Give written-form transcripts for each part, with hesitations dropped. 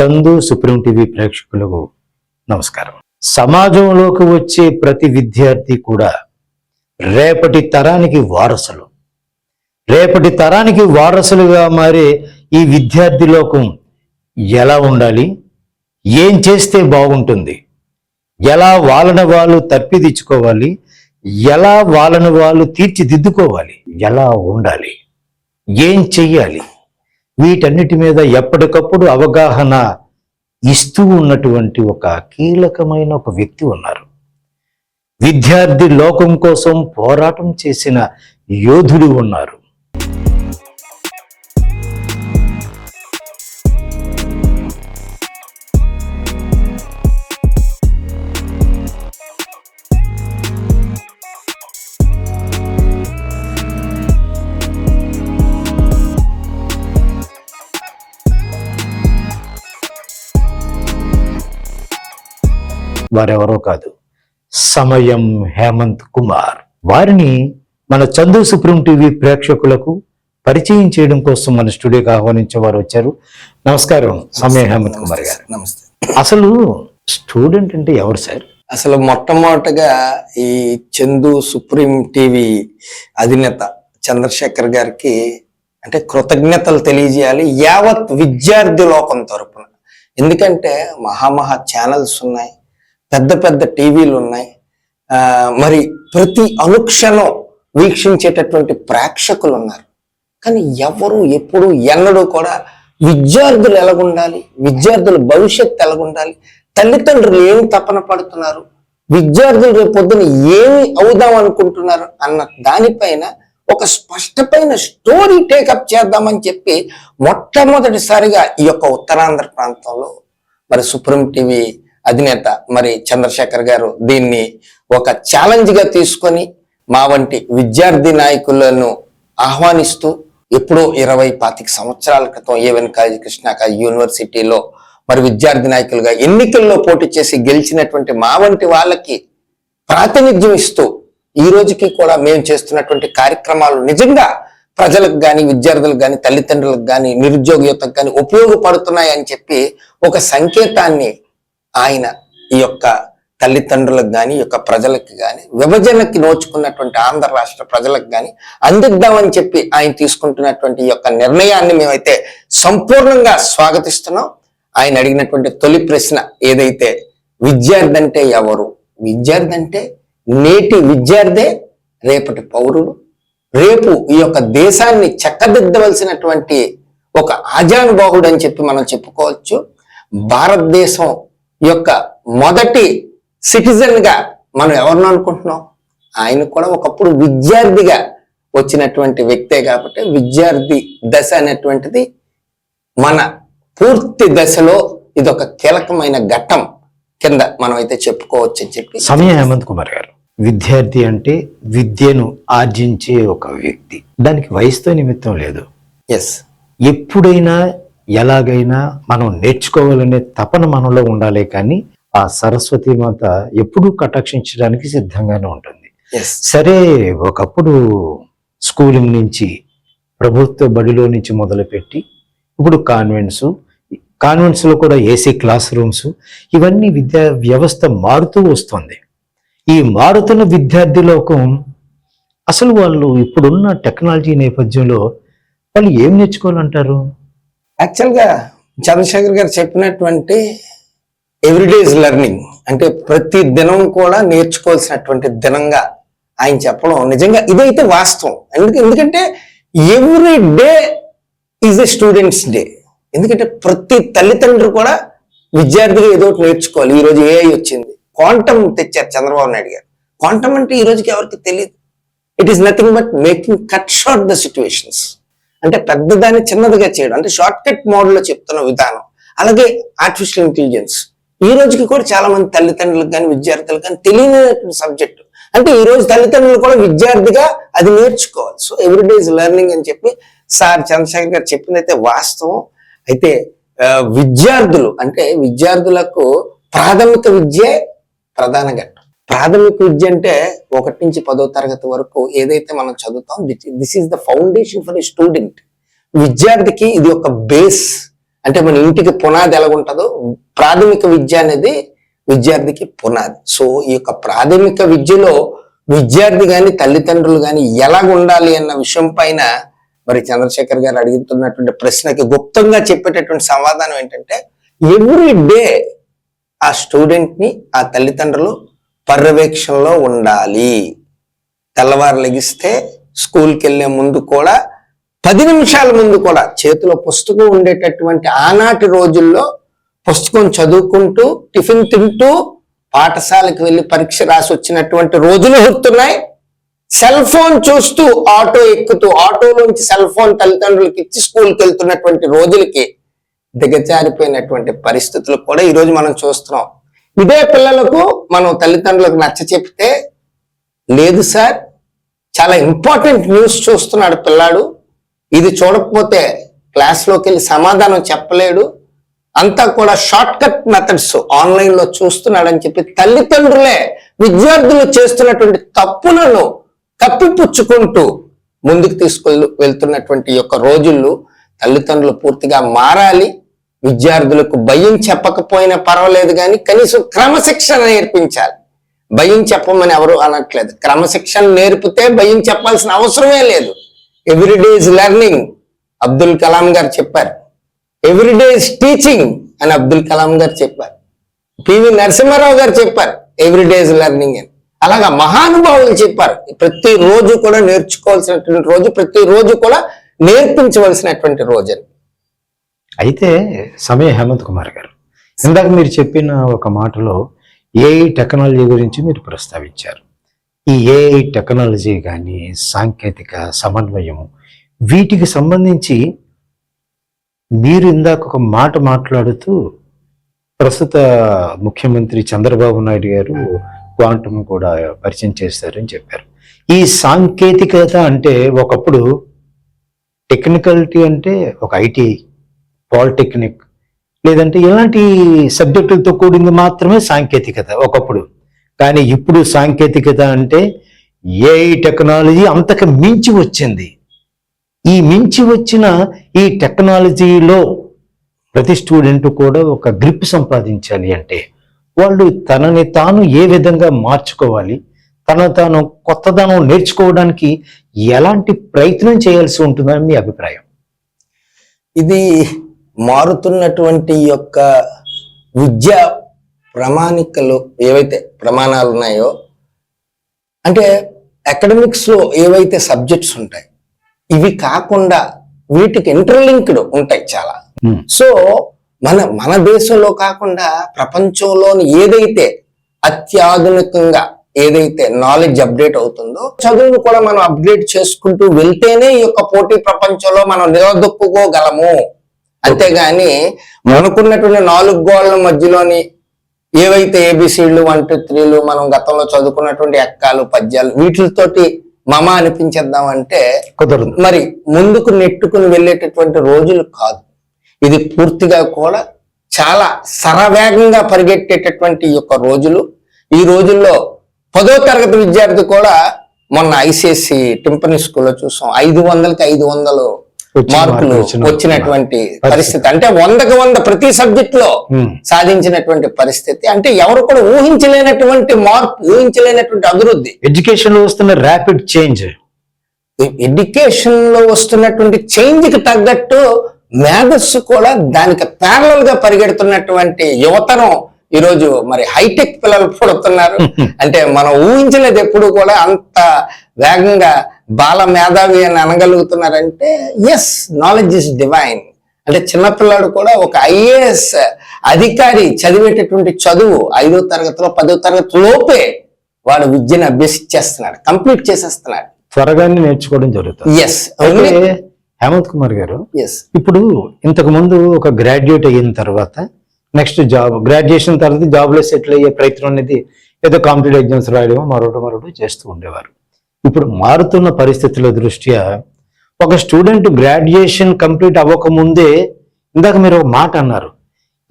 Chandu supreme TV ప్రేక్షకులకు నమస్కారం. సమాజంలోకి వచ్చే ప్రతి విద్యార్థి కూడా రేపటి తరానికి వారసులుగా మారే ఈ విద్యార్థి లోకం ఎలా ఉండాలి, ఏం చేస్తే బాగుంటుంది, ఎలా వాళ్ళని వాళ్ళు తప్పిదిచ్చుకోవాలి, ఎలా వాళ్ళని వాళ్ళు తీర్చిదిద్దుకోవాలి, ఎలా ఉండాలి, ఏం చెయ్యాలి, వీటన్నిటి మీద ఎప్పటికప్పుడు అవగాహన ఇస్తూ ఉన్నటువంటి ఒక కీలకమైన ఒక వ్యక్తి ఉన్నారు. విద్యార్థి లోకం కోసం పోరాటం చేసిన యోధులు ఉన్నారు. వారెవరో కాదు, సమయం హేమంత్ కుమార్. వారిని మన చందు సుప్రీం టీవీ ప్రేక్షకులకు పరిచయం చేయడం కోసం మన స్టూడియోకి ఆహ్వానించే వారు వచ్చారు. నమస్కారం సమయం హేమంత్ కుమార్ గారు. నమస్తే. అసలు స్టూడెంట్ అంటే ఎవరు సార్? అసలు మొట్టమొదటగా ఈ చందు సుప్రీం టీవీ అధినేత చంద్రశేఖర్ గారికి అంటే కృతజ్ఞతలు తెలియజేయాలి యావత్ విద్యార్థి లోకం తరపున. ఎందుకంటే మహా ఛానల్స్ ఉన్నాయి, పెద్ద పెద్ద టీవీలు ఉన్నాయి, మరి ప్రతి అనుక్షణం వీక్షించేటటువంటి ప్రేక్షకులు ఉన్నారు. కానీ ఎవరు ఎప్పుడు ఎన్నడూ కూడా విద్యార్థులు ఎలాగుండాలి, విద్యార్థుల భవిష్యత్తు ఎలాగుండాలి, తల్లిదండ్రులు ఏమి తపన పడుతున్నారు, విద్యార్థులు రేపు పొద్దున ఏమి అవుదాం అనుకుంటున్నారు అన్న దానిపైన ఒక స్పష్టమైన స్టోరీ టేకప్ చేద్దామని చెప్పి మొట్టమొదటిసారిగా ఈ యొక్క ఉత్తరాంధ్ర ప్రాంతంలో మరి సుప్రీం టీవీ అధినేత మరి చంద్రశేఖర్ గారు దీన్ని ఒక ఛాలెంజ్ గా తీసుకొని మా వంటి విద్యార్థి నాయకులను ఆహ్వానిస్తూ ఎప్పుడో 20-25 సంవత్సరాల క్రితం ఏవెన్ కాళీ కృష్ణ యూనివర్సిటీలో మరి విద్యార్థి నాయకులుగా ఎన్నికల్లో పోటీ చేసి గెలిచినటువంటి మా వంటి వాళ్ళకి ప్రాతినిధ్యం ఇస్తూ ఈ రోజుకి కూడా మేము చేస్తున్నటువంటి కార్యక్రమాలు నిజంగా ప్రజలకు కానీ, విద్యార్థులకు కానీ, తల్లిదండ్రులకు కానీ, నిరుద్యోగ యువతకు కానీ ఉపయోగపడుతున్నాయి అని చెప్పి ఒక సంకేతాన్ని ఆయన ఈ యొక్క తల్లిదండ్రులకు కానీ, ఈ యొక్క ప్రజలకు కానీ, విభజనకి నోచుకున్నటువంటి ఆంధ్ర రాష్ట్ర ప్రజలకు కానీ అందిద్దామని చెప్పి ఆయన తీసుకుంటున్నటువంటి ఈ యొక్క నిర్ణయాన్ని మేమైతే సంపూర్ణంగా స్వాగతిస్తున్నాం. ఆయన అడిగినటువంటి తొలి ప్రశ్న ఏదైతే విద్యార్థి అంటే ఎవరు, విద్యార్థి అంటే నేటి విద్యార్థే రేపటి పౌరుడు, రేపు ఈ యొక్క దేశాన్ని చక్కదిద్దవలసినటువంటి ఒక ఆజానుబాహుడు అని చెప్పి మనం చెప్పుకోవచ్చు. భారతదేశం యొక్క మొదటి సిటిజన్ గా మనం ఎవరిని అనుకుంటున్నాం, ఆయన కూడా ఒకప్పుడు విద్యార్థిగా వచ్చినటువంటి వ్యక్తే. కాబట్టి విద్యార్థి దశ అనేటువంటిది మన పూర్తి దశలో ఇదొక కీలకమైన ఘట్టం కింద మనం అయితే చెప్పుకోవచ్చు అని చెప్పి. సమయం హేమంత్ కుమార్ గారు, విద్యార్థి అంటే విద్యను ఆర్జించే ఒక వ్యక్తి, దానికి వయసుతో నిమిత్తం లేదు. ఎస్, ఎప్పుడైనా ఎలాగైనా మనం నేర్చుకోవాలనే తపన మనలో ఉండాలి. కానీ ఆ సరస్వతి మాత ఎప్పుడూ కటాక్షించడానికి సిద్ధంగానే ఉంటుంది. సరే, ఒకప్పుడు స్కూలింగ్ నుంచి, ప్రభుత్వ బడిలో నుంచి మొదలుపెట్టి ఇప్పుడు కాన్వెంట్స్ లో కూడా ఏసీ క్లాస్ రూమ్స్, ఇవన్నీ విద్యా వ్యవస్థ మారుతూ వస్తుంది. ఈ మారుతున్న విద్యార్థి లోకం అసలు వాళ్ళు ఇప్పుడున్న టెక్నాలజీ నేపథ్యంలో వాళ్ళు ఏం నేర్చుకోవాలంటారు? యాక్చువల్గా చంద్రశేఖర్ గారు చెప్పినటువంటి ఎవ్రీడేస్ లెర్నింగ్ అంటే ప్రతి దినం కూడా నేర్చుకోవాల్సినటువంటి దినంగా ఆయన చెప్పడం నిజంగా ఇదైతే వాస్తవం. ఎందుకంటే every day is a students day. ఎందుకంటే ప్రతి తల్లిదండ్రులు కూడా విద్యార్థిగా ఏదో ఒకటి నేర్చుకోవాలి. ఈ రోజు ఏఐ వచ్చింది, క్వాంటమ్ తెచ్చారు చంద్రబాబు నాయుడు గారు. క్వాంటమ్ అంటే ఈ రోజుకి ఎవరికి తెలియదు. It is nothing but making cut short the situations, అంటే పెద్దదాన్ని చిన్నదిగా చేయడం, అంటే షార్ట్ కట్ మోడల్లో చెప్తున్న విధానం. అలాగే ఆర్టిఫిషియల్ ఇంటెలిజెన్స్ ఈ రోజుకి కూడా చాలా మంది తల్లిదండ్రులకు కానీ విద్యార్థులకు కానీ తెలియని సబ్జెక్టు. అంటే ఈ రోజు తల్లిదండ్రులు కూడా విద్యార్థిగా అది నేర్చుకోవాలి. సో ఎవ్రీడేస్ లెర్నింగ్ అని చెప్పి సార్ చంద్రశేఖర్ గారు చెప్పింది అయితే వాస్తవం. అయితే విద్యార్థులు అంటే విద్యార్థులకు ప్రాథమిక విద్యే ప్రధాన ఘట్టం. ప్రాథమిక విద్య అంటే 1 నుంచి 10వ తరగతి వరకు ఏదైతే మనం చదువుతాం, this is the foundation for a student. విద్యార్థికి ఇది ఒక బేస్. అంటే మన ఇంటికి పునాది ఎలాగుంటుందో ప్రాథమిక విద్య అనేది విద్యార్థికి పునాది. సో ఈ యొక్క ప్రాథమిక విద్యలో విద్యార్థి గాని తల్లిదండ్రులు గాని ఎలాగ ఉండాలి అన్న విషయం పైన మరి చంద్రశేఖర్ గారు అడుగుతున్నటువంటి ప్రశ్నకి గుప్తంగా చెప్పేటటువంటి సమాధానం ఏంటంటే, ఎవ్రీ డే ఆ స్టూడెంట్ ని ఆ తల్లిదండ్రులు పర్యవేక్షణలో ఉండాలి. తెల్లవారు లెగిస్తే స్కూల్కి వెళ్లే ముందు కూడా 10 నిమిషాల ముందు కూడా చేతిలో పుస్తకం ఉండేటటువంటి ఆనాటి రోజుల్లో పుస్తకం చదువుకుంటూ టిఫిన్ తింటూ పాఠశాలకు వెళ్ళి పరీక్ష రాసి వచ్చినటువంటి రోజులు గుర్తున్నాయి. సెల్ ఫోన్ చూస్తూ ఆటో ఎక్కుతూ ఆటోలోంచి సెల్ ఫోన్ తల్లిదండ్రులకి ఇచ్చి స్కూల్కి వెళ్తున్నటువంటి రోజులకి దిగజారిపోయినటువంటి పరిస్థితులు కూడా ఈ రోజు మనం చూస్తున్నాం. ఇదే పిల్లలకు మనం తల్లిదండ్రులకు నచ్చ చెప్తే, లేదు సార్ చాలా ఇంపార్టెంట్ న్యూస్ చూస్తున్నాడు పిల్లాడు, ఇది చూడకపోతే క్లాస్లోకి వెళ్ళి సమాధానం చెప్పలేడు, అంతా కూడా షార్ట్ కట్ మెథడ్స్ ఆన్లైన్ లో చూస్తున్నాడని చెప్పి తల్లిదండ్రులే విద్యార్థులు చేస్తున్నటువంటి తప్పులను కప్పిపుచ్చుకుంటూ ముందుకు వెళ్తున్నటువంటి యొక్క రోజుల్లో తల్లిదండ్రులు పూర్తిగా మారాలి. విద్యార్థులకు భయం చెప్పకపోయినా పర్వాలేదు కానీ కనీసం క్రమశిక్షణ నేర్పించాలి. భయం చెప్పమని ఎవరు అనట్లేదు, క్రమశిక్షణ నేర్పితే భయం చెప్పాల్సిన అవసరమే లేదు. Everyday is learning Abdul Kalam గారు చెప్పారు. ఎవ్రీడే ఇస్ టీచింగ్ అని అబ్దుల్ కలాం గారు చెప్పారు. పివి నరసింహారావు గారు చెప్పారు ఎవ్రీడే ఇస్ లెర్నింగ్ అని. అలాగా మహానుభావులు చెప్పారు. ప్రతి రోజు కూడా నేర్చుకోవాల్సినటువంటి రోజు, ప్రతి రోజు కూడా నేర్పించవలసినటువంటి రోజు అని. అయితే సమయ హేమంత్ కుమార్ గారు, ఇందాక మీరు చెప్పిన ఒక మాటలో ఏఐ టెక్నాలజీ గురించి మీరు ప్రస్తావించారు. ఈ ఏఐ టెక్నాలజీ కానీ సాంకేతిక సమన్వయము వీటికి సంబంధించి మీరు ఇందాక ఒక మాట మాట్లాడుతూ ప్రస్తుత ముఖ్యమంత్రి చంద్రబాబు నాయుడు గారు క్వాంటమ్ కూడా పరిచయం చేస్తారని చెప్పారు. ఈ సాంకేతికత అంటే ఒకప్పుడు టెక్నికలిటీ అంటే ఒక ఐటీ, పాలిటెక్నిక్ లేదంటే ఇలాంటి సబ్జెక్టులతో కూడింది మాత్రమే సాంకేతికత ఒకప్పుడు. కానీ ఇప్పుడు సాంకేతికత అంటే ఏఐ టెక్నాలజీ అంతకు మించి వచ్చింది. ఈ మించి వచ్చిన ఈ టెక్నాలజీలో ప్రతి స్టూడెంట్ కూడా ఒక గ్రిప్ సంపాదించాలి అంటే వాళ్ళు తనని తాను ఏ విధంగా మార్చుకోవాలి, తాను కొత్తదనం నేర్చుకోవడానికి ఎలాంటి ప్రయత్నం చేయాల్సి ఉంటుందని మీ అభిప్రాయం? ఇది మారుతున్నటువంటి యొక్క విద్యా ప్రామాణికలు ఏవైతే ప్రమాణాలు ఉన్నాయో, అంటే అకాడమిక్స్ లో ఏవైతే సబ్జెక్ట్స్ ఉంటాయి ఇవి కాకుండా వీటికి ఇంటర్లింక్డ్ ఉంటాయి చాలా. సో మన దేశంలో కాకుండా ప్రపంచంలోని ఏదైతే అత్యాధునికంగా ఏదైతే నాలెడ్జ్ అప్డేట్ అవుతుందో చదువును కూడా మనం అప్గ్రేడ్ చేసుకుంటూ వెళ్తేనే ఈ యొక్క పోటీ ప్రపంచంలో మనం నిలదొక్కుకోగలము. అంతేగాని మనకున్నటువంటి 4 గోడల మధ్యలోని ఏవైతే ఏబిసిడ్లు 1 2 3లు మనం గతంలో చదువుకున్నటువంటి ఎక్కాలు పద్యాలు వీటితోటి మమ అనిపించేద్దామంటే కుదరదు. మరి ముందుకు నెట్టుకుని వెళ్ళేటటువంటి రోజులు కాదు. ఇది పూర్తిగా కూడా చాలా శరవేగంగా పరిగెట్టేటటువంటి యొక్క రోజులు. ఈ రోజుల్లో 10వ తరగతి విద్యార్థి కూడా మొన్న ఐసిఎస్సి టింపనీ స్కూల్లో చూసాం 500కి 500 మార్కులు వచ్చినటువంటి పరిస్థితి. అంటే 100కి 100 ప్రతి సబ్జెక్ట్ లో సాధించినటువంటి పరిస్థితి. అంటే ఎవరు కూడా ఊహించలేనటువంటి మార్పు, ఊహించలేనటువంటి అభివృద్ధి. ఎడ్యుకేషన్ లో వస్తున్న ర్యాపిడ్ చేంజ్, ఎడ్యుకేషన్ లో వస్తున్నటువంటి చేంజ్ కి తగ్గట్టు మేధస్సు కూడా దానికి ప్యారలల్ గా పరిగెడుతున్నటువంటి యువతరం ఈరోజు మరి హైటెక్ పిల్లలు పుడుతున్నారు. అంటే మనం ఊహించలేదు ఎప్పుడు కూడా అంత వేగంగా బాల మేధావి అని అనగలుగుతున్నారంటే ఎస్, నాలెడ్జ్ ఇస్ డివైన్. అంటే చిన్నపిల్లాడు కూడా ఒక ఐఏఎస్ అధికారి చదివేటటువంటి చదువు 5వ తరగతిలో 10వ తరగతి లోపే వాడు విద్యను అభ్యసించేస్తున్నాడు, కంప్లీట్ చేసేస్తున్నాడు, త్వరగానే నేర్చుకోవడం జరుగుతుంది. ఎస్. హేమంత్ కుమార్ గారు, ఎస్, ఇప్పుడు ఇంతకు ముందు ఒక గ్రాడ్యుయేట్ అయిన తర్వాత నెక్స్ట్ జాబ్, గ్రాడ్యుయేషన్ తర్వాత జాబ్ లో సెటిల్ అయ్యే ప్రయత్నం అనేది ఏదో కాంపిటేటివ్ ఎగ్జామ్స్ రాయడమో మరొకటి చేస్తూ ఉండేవారు. ఇప్పుడు మారుతున్న పరిస్థితుల దృష్ట్యా ఒక స్టూడెంట్ గ్రాడ్యుయేషన్ కంప్లీట్ అవ్వకముందే ఇందాక మీరు ఒక మాట అన్నారు,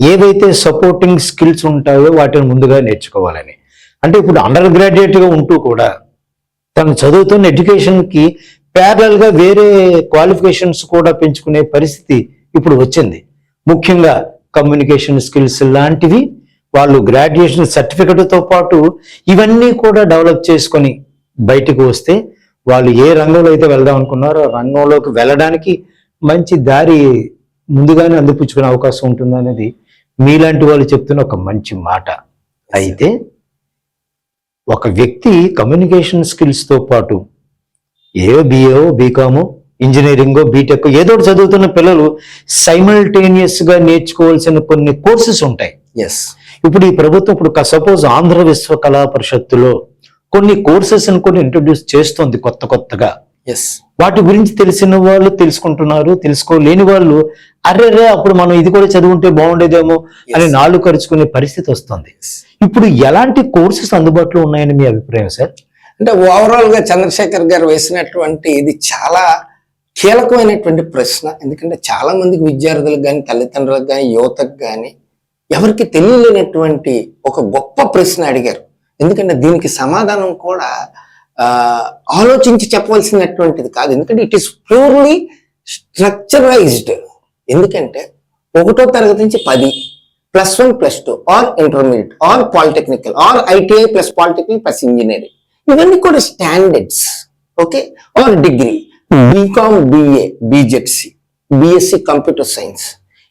ఏవైతే సపోర్టింగ్ స్కిల్స్ ఉంటాయో వాటిని ముందుగా నేర్చుకోవాలని. అంటే ఇప్పుడు అండర్ గ్రాడ్యుయేట్ గా ఉంటూ కూడా తను చదువుతున్న ఎడ్యుకేషన్ కి ప్యారలల్ గా వేరే క్వాలిఫికేషన్స్ కూడా పెంచుకునే పరిస్థితి ఇప్పుడు వచ్చింది. ముఖ్యంగా కమ్యూనికేషన్ స్కిల్స్ లాంటివి వాళ్ళు గ్రాడ్యుయేషన్ సర్టిఫికెట్తో పాటు ఇవన్నీ కూడా డెవలప్ చేసుకొని బయటకు వస్తే వాళ్ళు ఏ రంగంలో అయితే వెళ్దాం అనుకున్నారో ఆ రంగంలోకి వెళ్ళడానికి మంచి దారి ముందుగానే అందిపుచ్చుకునే అవకాశం ఉంటుంది అనేది మీలాంటి వాళ్ళు చెప్తున్న ఒక మంచి మాట. అయితే ఒక వ్యక్తి కమ్యూనికేషన్ స్కిల్స్తో పాటు బిఏఓ బీకామో ఇంజనీరింగో బీటెక్ ఏదో ఒకటి చదువుతున్న పిల్లలు సైమల్టేనియస్గా నేర్చుకోవాల్సిన కొన్ని కోర్సెస్ ఉంటాయి. ఎస్, ఇప్పుడు ఈ ప్రభుత్వం ఇప్పుడు సపోజ్ ఆంధ్ర విశ్వ కళా పరిషత్తులో కొన్ని కోర్సెస్ కొన్ని ఇంట్రొడ్యూస్ చేస్తుంది కొత్తగా. ఎస్, వాటి గురించి తెలిసిన వాళ్ళు తెలుసుకుంటున్నారు, తెలుసుకోలేని వాళ్ళు అర్రే అప్పుడు మనం ఇది కూడా చదువుంటే బాగుండేదేమో అని నాళ్ళు ఖర్చుకునే పరిస్థితి వస్తుంది. ఇప్పుడు ఎలాంటి కోర్సెస్ అందుబాటులో ఉన్నాయని మీ అభిప్రాయం సార్? అంటే ఓవరాల్ గా చంద్రశేఖర్ గారు వేసినటువంటి ఇది చాలా కీలకమైనటువంటి ప్రశ్న. ఎందుకంటే చాలా మందికి విద్యార్థులకు కానీ తల్లిదండ్రులకు కానీ యువతకు కానీ ఎవరికి తెలియలేనటువంటి ఒక గొప్ప ప్రశ్న అడిగారు. ఎందుకంటే దీనికి సమాధానం కూడా ఆలోచించి చెప్పవలసినటువంటిది కాదు. ఎందుకంటే ఇట్ ఈస్ ప్యూర్లీ స్ట్రక్చరైజ్డ్. ఎందుకంటే 1వ తరగతి నుంచి 10 +1 +2 or intermediate or polytechnical or ITI plus polytechnic plus engineering ఇవన్నీ కూడా standards. Okay, or degree BCom BA BZC BSc computer science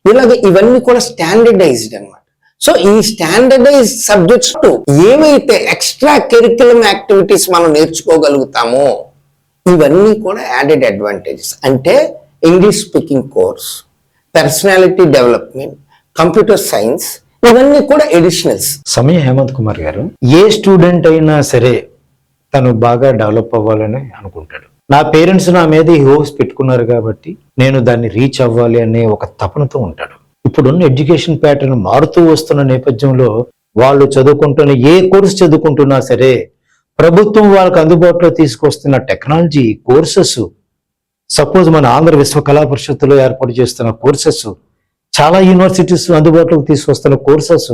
ఇలాగ ఇవన్నీ కూడా స్టాండర్డైజ్డ్ అన్నమాట. సో ఈ స్టాండర్డైజ్ సబ్జెక్ట్స్ ఏవైతే ఎక్స్ట్రా కరిక్యులం యాక్టివిటీస్ మనం నేర్చుకోగలుగుతామో ఇవన్నీ కూడా యాడెడ్ అడ్వాంటేజెస్. అంటే English speaking course, personality development, computer science ఇవన్నీ కూడా ఎడిషనల్స్. సమయ హేమంత్ కుమార్ గారు, ఏ స్టూడెంట్ అయినా సరే తను బాగా డెవలప్ అవ్వాలని అనుకుంటాడు. నా పేరెంట్స్ నా మీద ఈ హోప్స్ పెట్టుకున్నారు కాబట్టి నేను దాన్ని రీచ్ అవ్వాలి అనే ఒక తపనతో ఉంటాడు. ఇప్పుడున్న ఎడ్యుకేషన్ ప్యాటర్న్ మారుతూ వస్తున్న నేపథ్యంలో వాళ్ళు చదువుకుంటున్న ఏ కోర్సు చదువుకుంటున్నా సరే ప్రభుత్వం వాళ్ళకి అందుబాటులో తీసుకొస్తున్న టెక్నాలజీ కోర్సెస్, సపోజ్ మన ఆంధ్ర విశ్వ కళా పరిషత్తులో ఏర్పాటు చేస్తున్న కోర్సెస్, చాలా యూనివర్సిటీస్ అందుబాటులోకి తీసుకొస్తున్న కోర్సెస్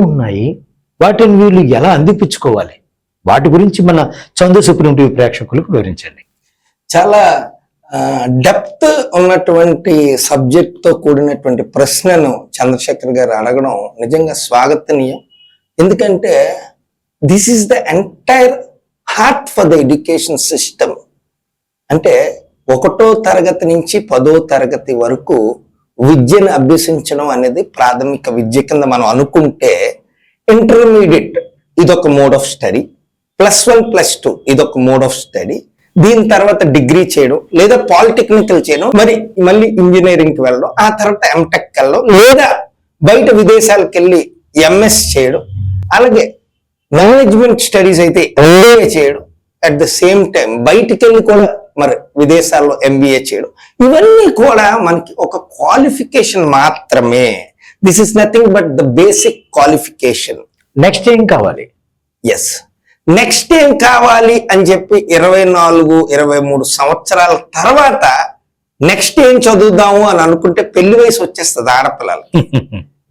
ఉన్నాయి. వాటిని వీళ్ళు ఎలా అందిపుచ్చుకోవాలి? వాటి గురించి మన చందు సుప్రీం టీవీ ప్రేక్షకులకు వివరించండి. చాలా డెప్త్ ఉన్నటువంటి సబ్జెక్ట్ తో కూడినటువంటి ప్రశ్నను చంద్రశేఖర్ గారు అడగడం నిజంగా స్వాగతనీయం. ఎందుకంటే this is the entire heart for the education system. అంటే 1వ తరగతి నుంచి 10వ తరగతి వరకు విద్యను అభ్యసించడం అనేది ప్రాథమిక విద్య కింద మనం అనుకుంటే, ఇంటర్మీడియట్ ఇదొక మోడ్ ఆఫ్ స్టడీ, +1 +2 ఇదొక మోడ్ ఆఫ్ స్టడీ, దీని తర్వాత డిగ్రీ చేయడం లేదా పాలిటెక్నికల్ చేయడం, మళ్ళీ ఇంజనీరింగ్ కి వెళ్ళడం, ఆ తర్వాత ఎంటెక్ వెళ్ళడం లేదా బయట విదేశాలకు వెళ్ళి ఎంఎస్ చేయడం, అలాగే మేనేజ్మెంట్ స్టడీస్ అయితే ఎంబీఏ చేయడం, అట్ ద సేమ్ టైం బయటికి వెళ్ళి కూడా మరి విదేశాల్లో ఎంబీఏ చేయడం, ఇవన్నీ కూడా మనకి ఒక క్వాలిఫికేషన్ మాత్రమే. This is nothing but the basic qualification. Next ఏం కావాలి? ఎస్, నెక్స్ట్ ఏం కావాలి అని చెప్పి 24-23 సంవత్సరాల తర్వాత నెక్స్ట్ ఏం చదువుదాము అని అనుకుంటే పెళ్లి వయసు వచ్చేస్తుంది ఆడపిల్లలు.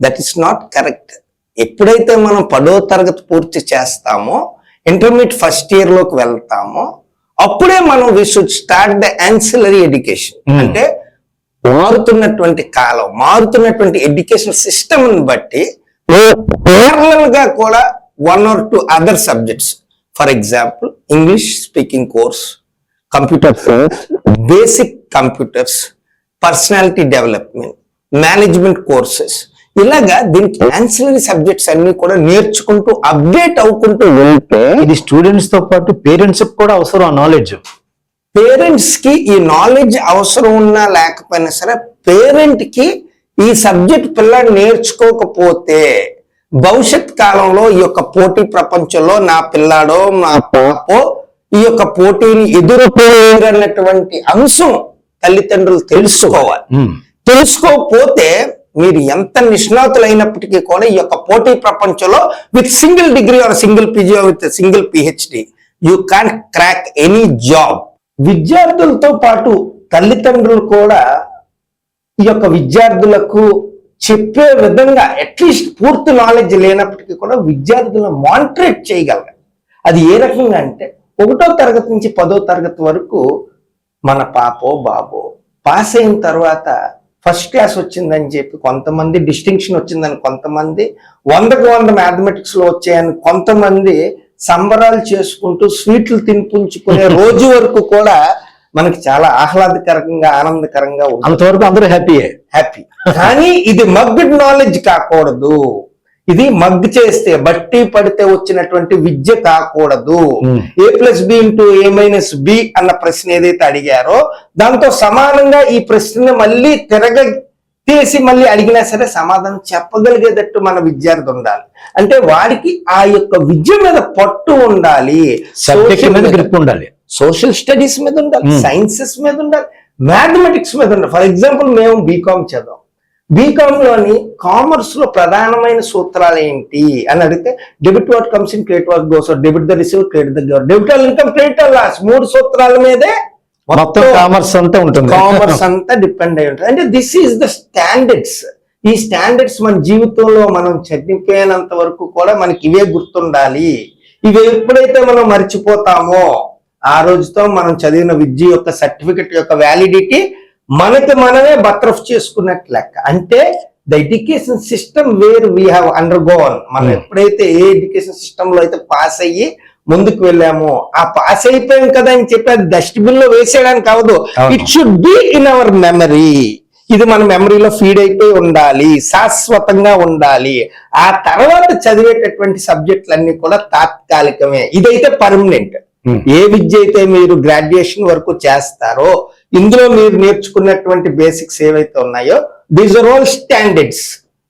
That is not correct. ఎప్పుడైతే మనం 10వ తరగతి పూర్తి చేస్తామో, ఇంటర్మీడియట్ ఫస్ట్ ఇయర్ లోకి వెళ్తామో, అప్పుడే మనం we should start the ancillary education. అంటే మారుతున్నటువంటి కాలం, మారుతున్నటువంటి ఎడ్యుకేషన్ సిస్టమ్ బట్టి ప్యారలల్ గా కూడా 1 or 2 other subjects, for example English speaking course, computer science, basic computers, personality development, management courses, ఇలాగా దీనికి యాన్సిలరీ సబ్జెక్ట్స్ అన్ని కూడా నేర్చుకుంటూ అప్డేట్ అవుకుంటూ వెళ్తే ఇది స్టూడెంట్స్ తో పాటు పేరెంట్స్ కూడా అవసరం. ఆ నాలెడ్జ్ పేరెంట్స్ కి ఈ నాలెడ్జ్ అవసరం ఉన్నా లేకపోయినా సరే, పేరెంట్ కి ఈ సబ్జెక్ట్ పిల్లాడు నేర్చుకోకపోతే భవిష్యత్ కాలంలో ఈ యొక్క పోటీ ప్రపంచంలో నా పిల్లాడో నా పాపో ఈ యొక్క పోటీని ఎదుర్కోలేరన్నటువంటి అంశం తల్లిదండ్రులు తెలుసుకోవాలి. తెలుసుకోకపోతే మీరు ఎంత నిష్ణాతులైనప్పటికీ కూడా ఈ యొక్క పోటీ ప్రపంచంలో with single degree or single PG with single PhD you can crack any job. విద్యార్థులతో పాటు తల్లిదండ్రులు కూడా ఈ యొక్క విద్యార్థులకు చెప్పే విధంగా అట్లీస్ట్ పూర్తి నాలెడ్జ్ లేనప్పటికీ కూడా విద్యార్థులను మానిటరేట్ చేయగలగాలి. అది ఏ రకంగా అంటే 1వ తరగతి నుంచి 10వ తరగతి వరకు మన పాపో బాబో పాస్ అయిన తర్వాత ఫస్ట్ క్లాస్ వచ్చిందని చెప్పి కొంతమంది, డిస్టింక్షన్ వచ్చిందని కొంతమంది, 100కి 100 మ్యాథమెటిక్స్ లో వచ్చాయని కొంతమంది సంబరాలు చేసుకుంటూ స్వీట్లు తినిపించుకునే రోజు వరకు కూడా మనకి చాలా ఆహ్లాదకరంగా, ఆనందకరంగా ఉంటుంది. అంతవరకు అందరూ హ్యాపీ. కానీ ఇది మగ్డ్ నాలెడ్జ్ కాకూడదు. ఇది మగ్ చేస్తే, బట్టి పడితే వచ్చినటువంటి విద్య కాకూడదు. A+B అన్న ప్రశ్న ఏదైతే అడిగారో దాంతో సమానంగా ఈ ప్రశ్న మళ్ళీ తీసి మళ్ళీ అడిగినా సరే సమాధానం చెప్పగలిగేటట్టు మన విద్యార్థి ఉండాలి. అంటే వాడికి ఆ యొక్క విద్య మీద పట్టు ఉండాలి, గ్రిప్ ఉండాలి, సోషల్ స్టడీస్ మీద ఉండాలి, సైన్సెస్ మీద ఉండాలి, మ్యాథమెటిక్స్ మీద ఉండాలి. ఫర్ ఎగ్జాంపుల్ మేము బీకామ్ చదివాం. బీకామ్ లోని కామర్స్ లో ప్రధానమైన సూత్రాలు ఏంటి అని అడిగితే debit what comes in, credit what goes out, debit the receive, credit the giver, debit all income, credit all loss, 3 సూత్రాల మీదే మొత్తం కామర్స్ అంతా ఉంటుంది. కామర్స్ అంతా డిపెండ్ అయి ఉంటుంది. అంటే దిస్ ఈస్ ద స్టాండర్డ్స్. ఈ స్టాండర్డ్స్ మన జీవితంలో మనం చదివిపోయినంత వరకు కూడా మనకి ఇవే గుర్తుండాలి. ఇవి ఎప్పుడైతే మనం మర్చిపోతామో ఆ రోజుతో మనం చదివిన విద్య యొక్క సర్టిఫికెట్ యొక్క వ్యాలిడిటీ మనకి మనమే బర్తరఫ్ చేసుకున్నట్టు లెక్క. అంటే the education system where we have undergone, మనం ఎప్పుడైతే ఏ ఎడ్యుకేషన్ సిస్టమ్ లో అయితే పాస్ అయ్యి ముందుకు వెళ్ళామో, ఆ పాస్ అయిపోయాం కదా అని చెప్పి అది డస్ట్బిన్ లో వేసేయడానికి అవదు. It should be in our memory. ఇది మన మెమరీలో ఫీడ్ అయిపోయి ఉండాలి, శాశ్వతంగా ఉండాలి. ఆ తర్వాత చదివేటటువంటి సబ్జెక్టులన్నీ కూడా తాత్కాలికమే. ఇదైతే పర్మనెంట్. ఏ విద్య అయితే మీరు గ్రాడ్యుయేషన్ వరకు చేస్తారో ఇందులో మీరు నేర్చుకున్నటువంటి బేసిక్స్ ఏవైతే ఉన్నాయో దీస్ ఆర్ ఆల్ స్టాండర్డ్స్.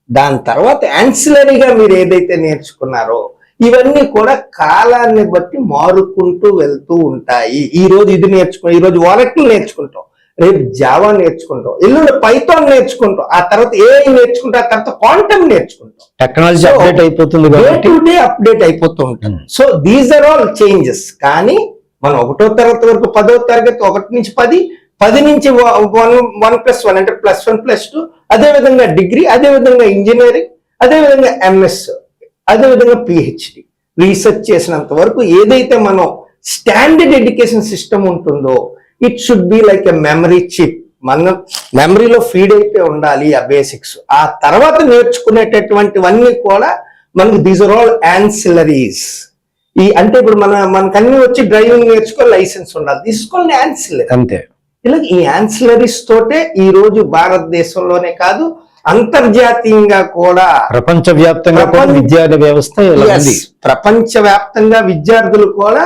దాని తర్వాత యాన్సిలరీగా మీరు ఏదైతే నేర్చుకున్నారో ఇవన్నీ కూడా కాలాన్ని బట్టి మారుకుంటూ వెళ్తూ ఉంటాయి. ఈ రోజు ఇది నేర్చుకుంటాం, ఈ రోజు వాలెట్లు నేర్చుకుంటాం, రేపు జావా నేర్చుకుంటాం, ఎల్లుండి పైథాన్ నేర్చుకుంటాం, ఆ తర్వాత ఏఐ నేర్చుకుంటాం, ఆ తర్వాత క్వాంటమ్ నేర్చుకుంటాం. టెక్నాలజీ అప్డేట్ అయిపోతుంది, డే టు డే అప్డేట్ అయిపోతూ ఉంటాం. So these are all changes. కానీ మనం 1వ తరగతి వరకు 10వ తరగతి 1 నుంచి 10, 10 నుంచి 1+1 అంటే +1+2, అదే విధంగా డిగ్రీ, అదే విధంగా ఇంజనీరింగ్, అదే విధంగా ఎంఎస్, అదే విధంగా పిహెచ్డి రీసెర్చ్ చేసినంత వరకు ఏదైతే మనం స్టాండర్డ్ ఎడ్యుకేషన్ సిస్టమ్ ఉంటుందో it should be like a memory chip. మన మెమరీలో ఫీడ్ అయిపోయి ఉండాలి ఆ బేసిక్స్. ఆ తర్వాత నేర్చుకునేటటువంటివన్నీ కూడా మనకి దీస్ ఆర్ ఆల్ యాన్సిలరీస్. అంటే ఇప్పుడు మనకన్నీ వచ్చి డ్రైవింగ్ నేర్చుకో లైసెన్స్ ఉండాలి, తీసుకోవాలి యాన్సిలరీ అంతే. ఇలా ఈ యాన్సిలరీస్ తోటే ఈ రోజు భారతదేశంలోనే కాదు అంతర్జాతీయంగా కూడా ప్రపంచవ్యాప్తంగా విద్యా వ్యవస్థ, ప్రపంచవ్యాప్తంగా విద్యార్థులు కూడా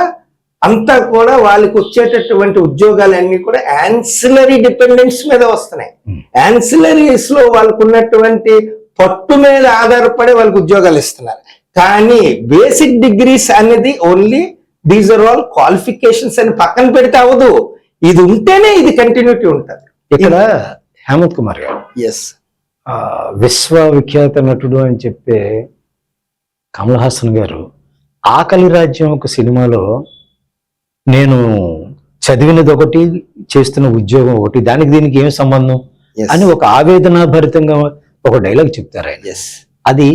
అంతా కూడా వాళ్ళకి వచ్చేటటువంటి ఉద్యోగాలన్నీ కూడా యాన్సిలరీ డిపెండెన్స్ మీద వస్తున్నాయి. యాన్సిలరీస్ లో వాళ్ళకు ఉన్నటువంటి పట్టు మీద ఆధారపడి వాళ్ళకి ఉద్యోగాలు ఇస్తున్నారు. కానీ బేసిక్ డిగ్రీస్ అనేది only these are all qualifications అని పక్కన పెడితే అవ్వదు. ఇది ఉంటేనే ఇది కంటిన్యూటీ ఉంటుంది. ఇక్కడ హేమంత్ కుమార్ గారు, ఎస్, విశ్వవిఖ్యాత నటుడు అని చెప్పే కమల్ హాసన్ గారు ఆకలి రాజ్యం ఒక సినిమాలో నేను చదివినది ఒకటి, చేస్తున్న ఉద్యోగం ఒకటి, దానికి దీనికి ఏం సంబంధం అని ఒక ఆవేదన భరితంగా ఒక డైలాగ్ చెప్తారు ఆయన. అది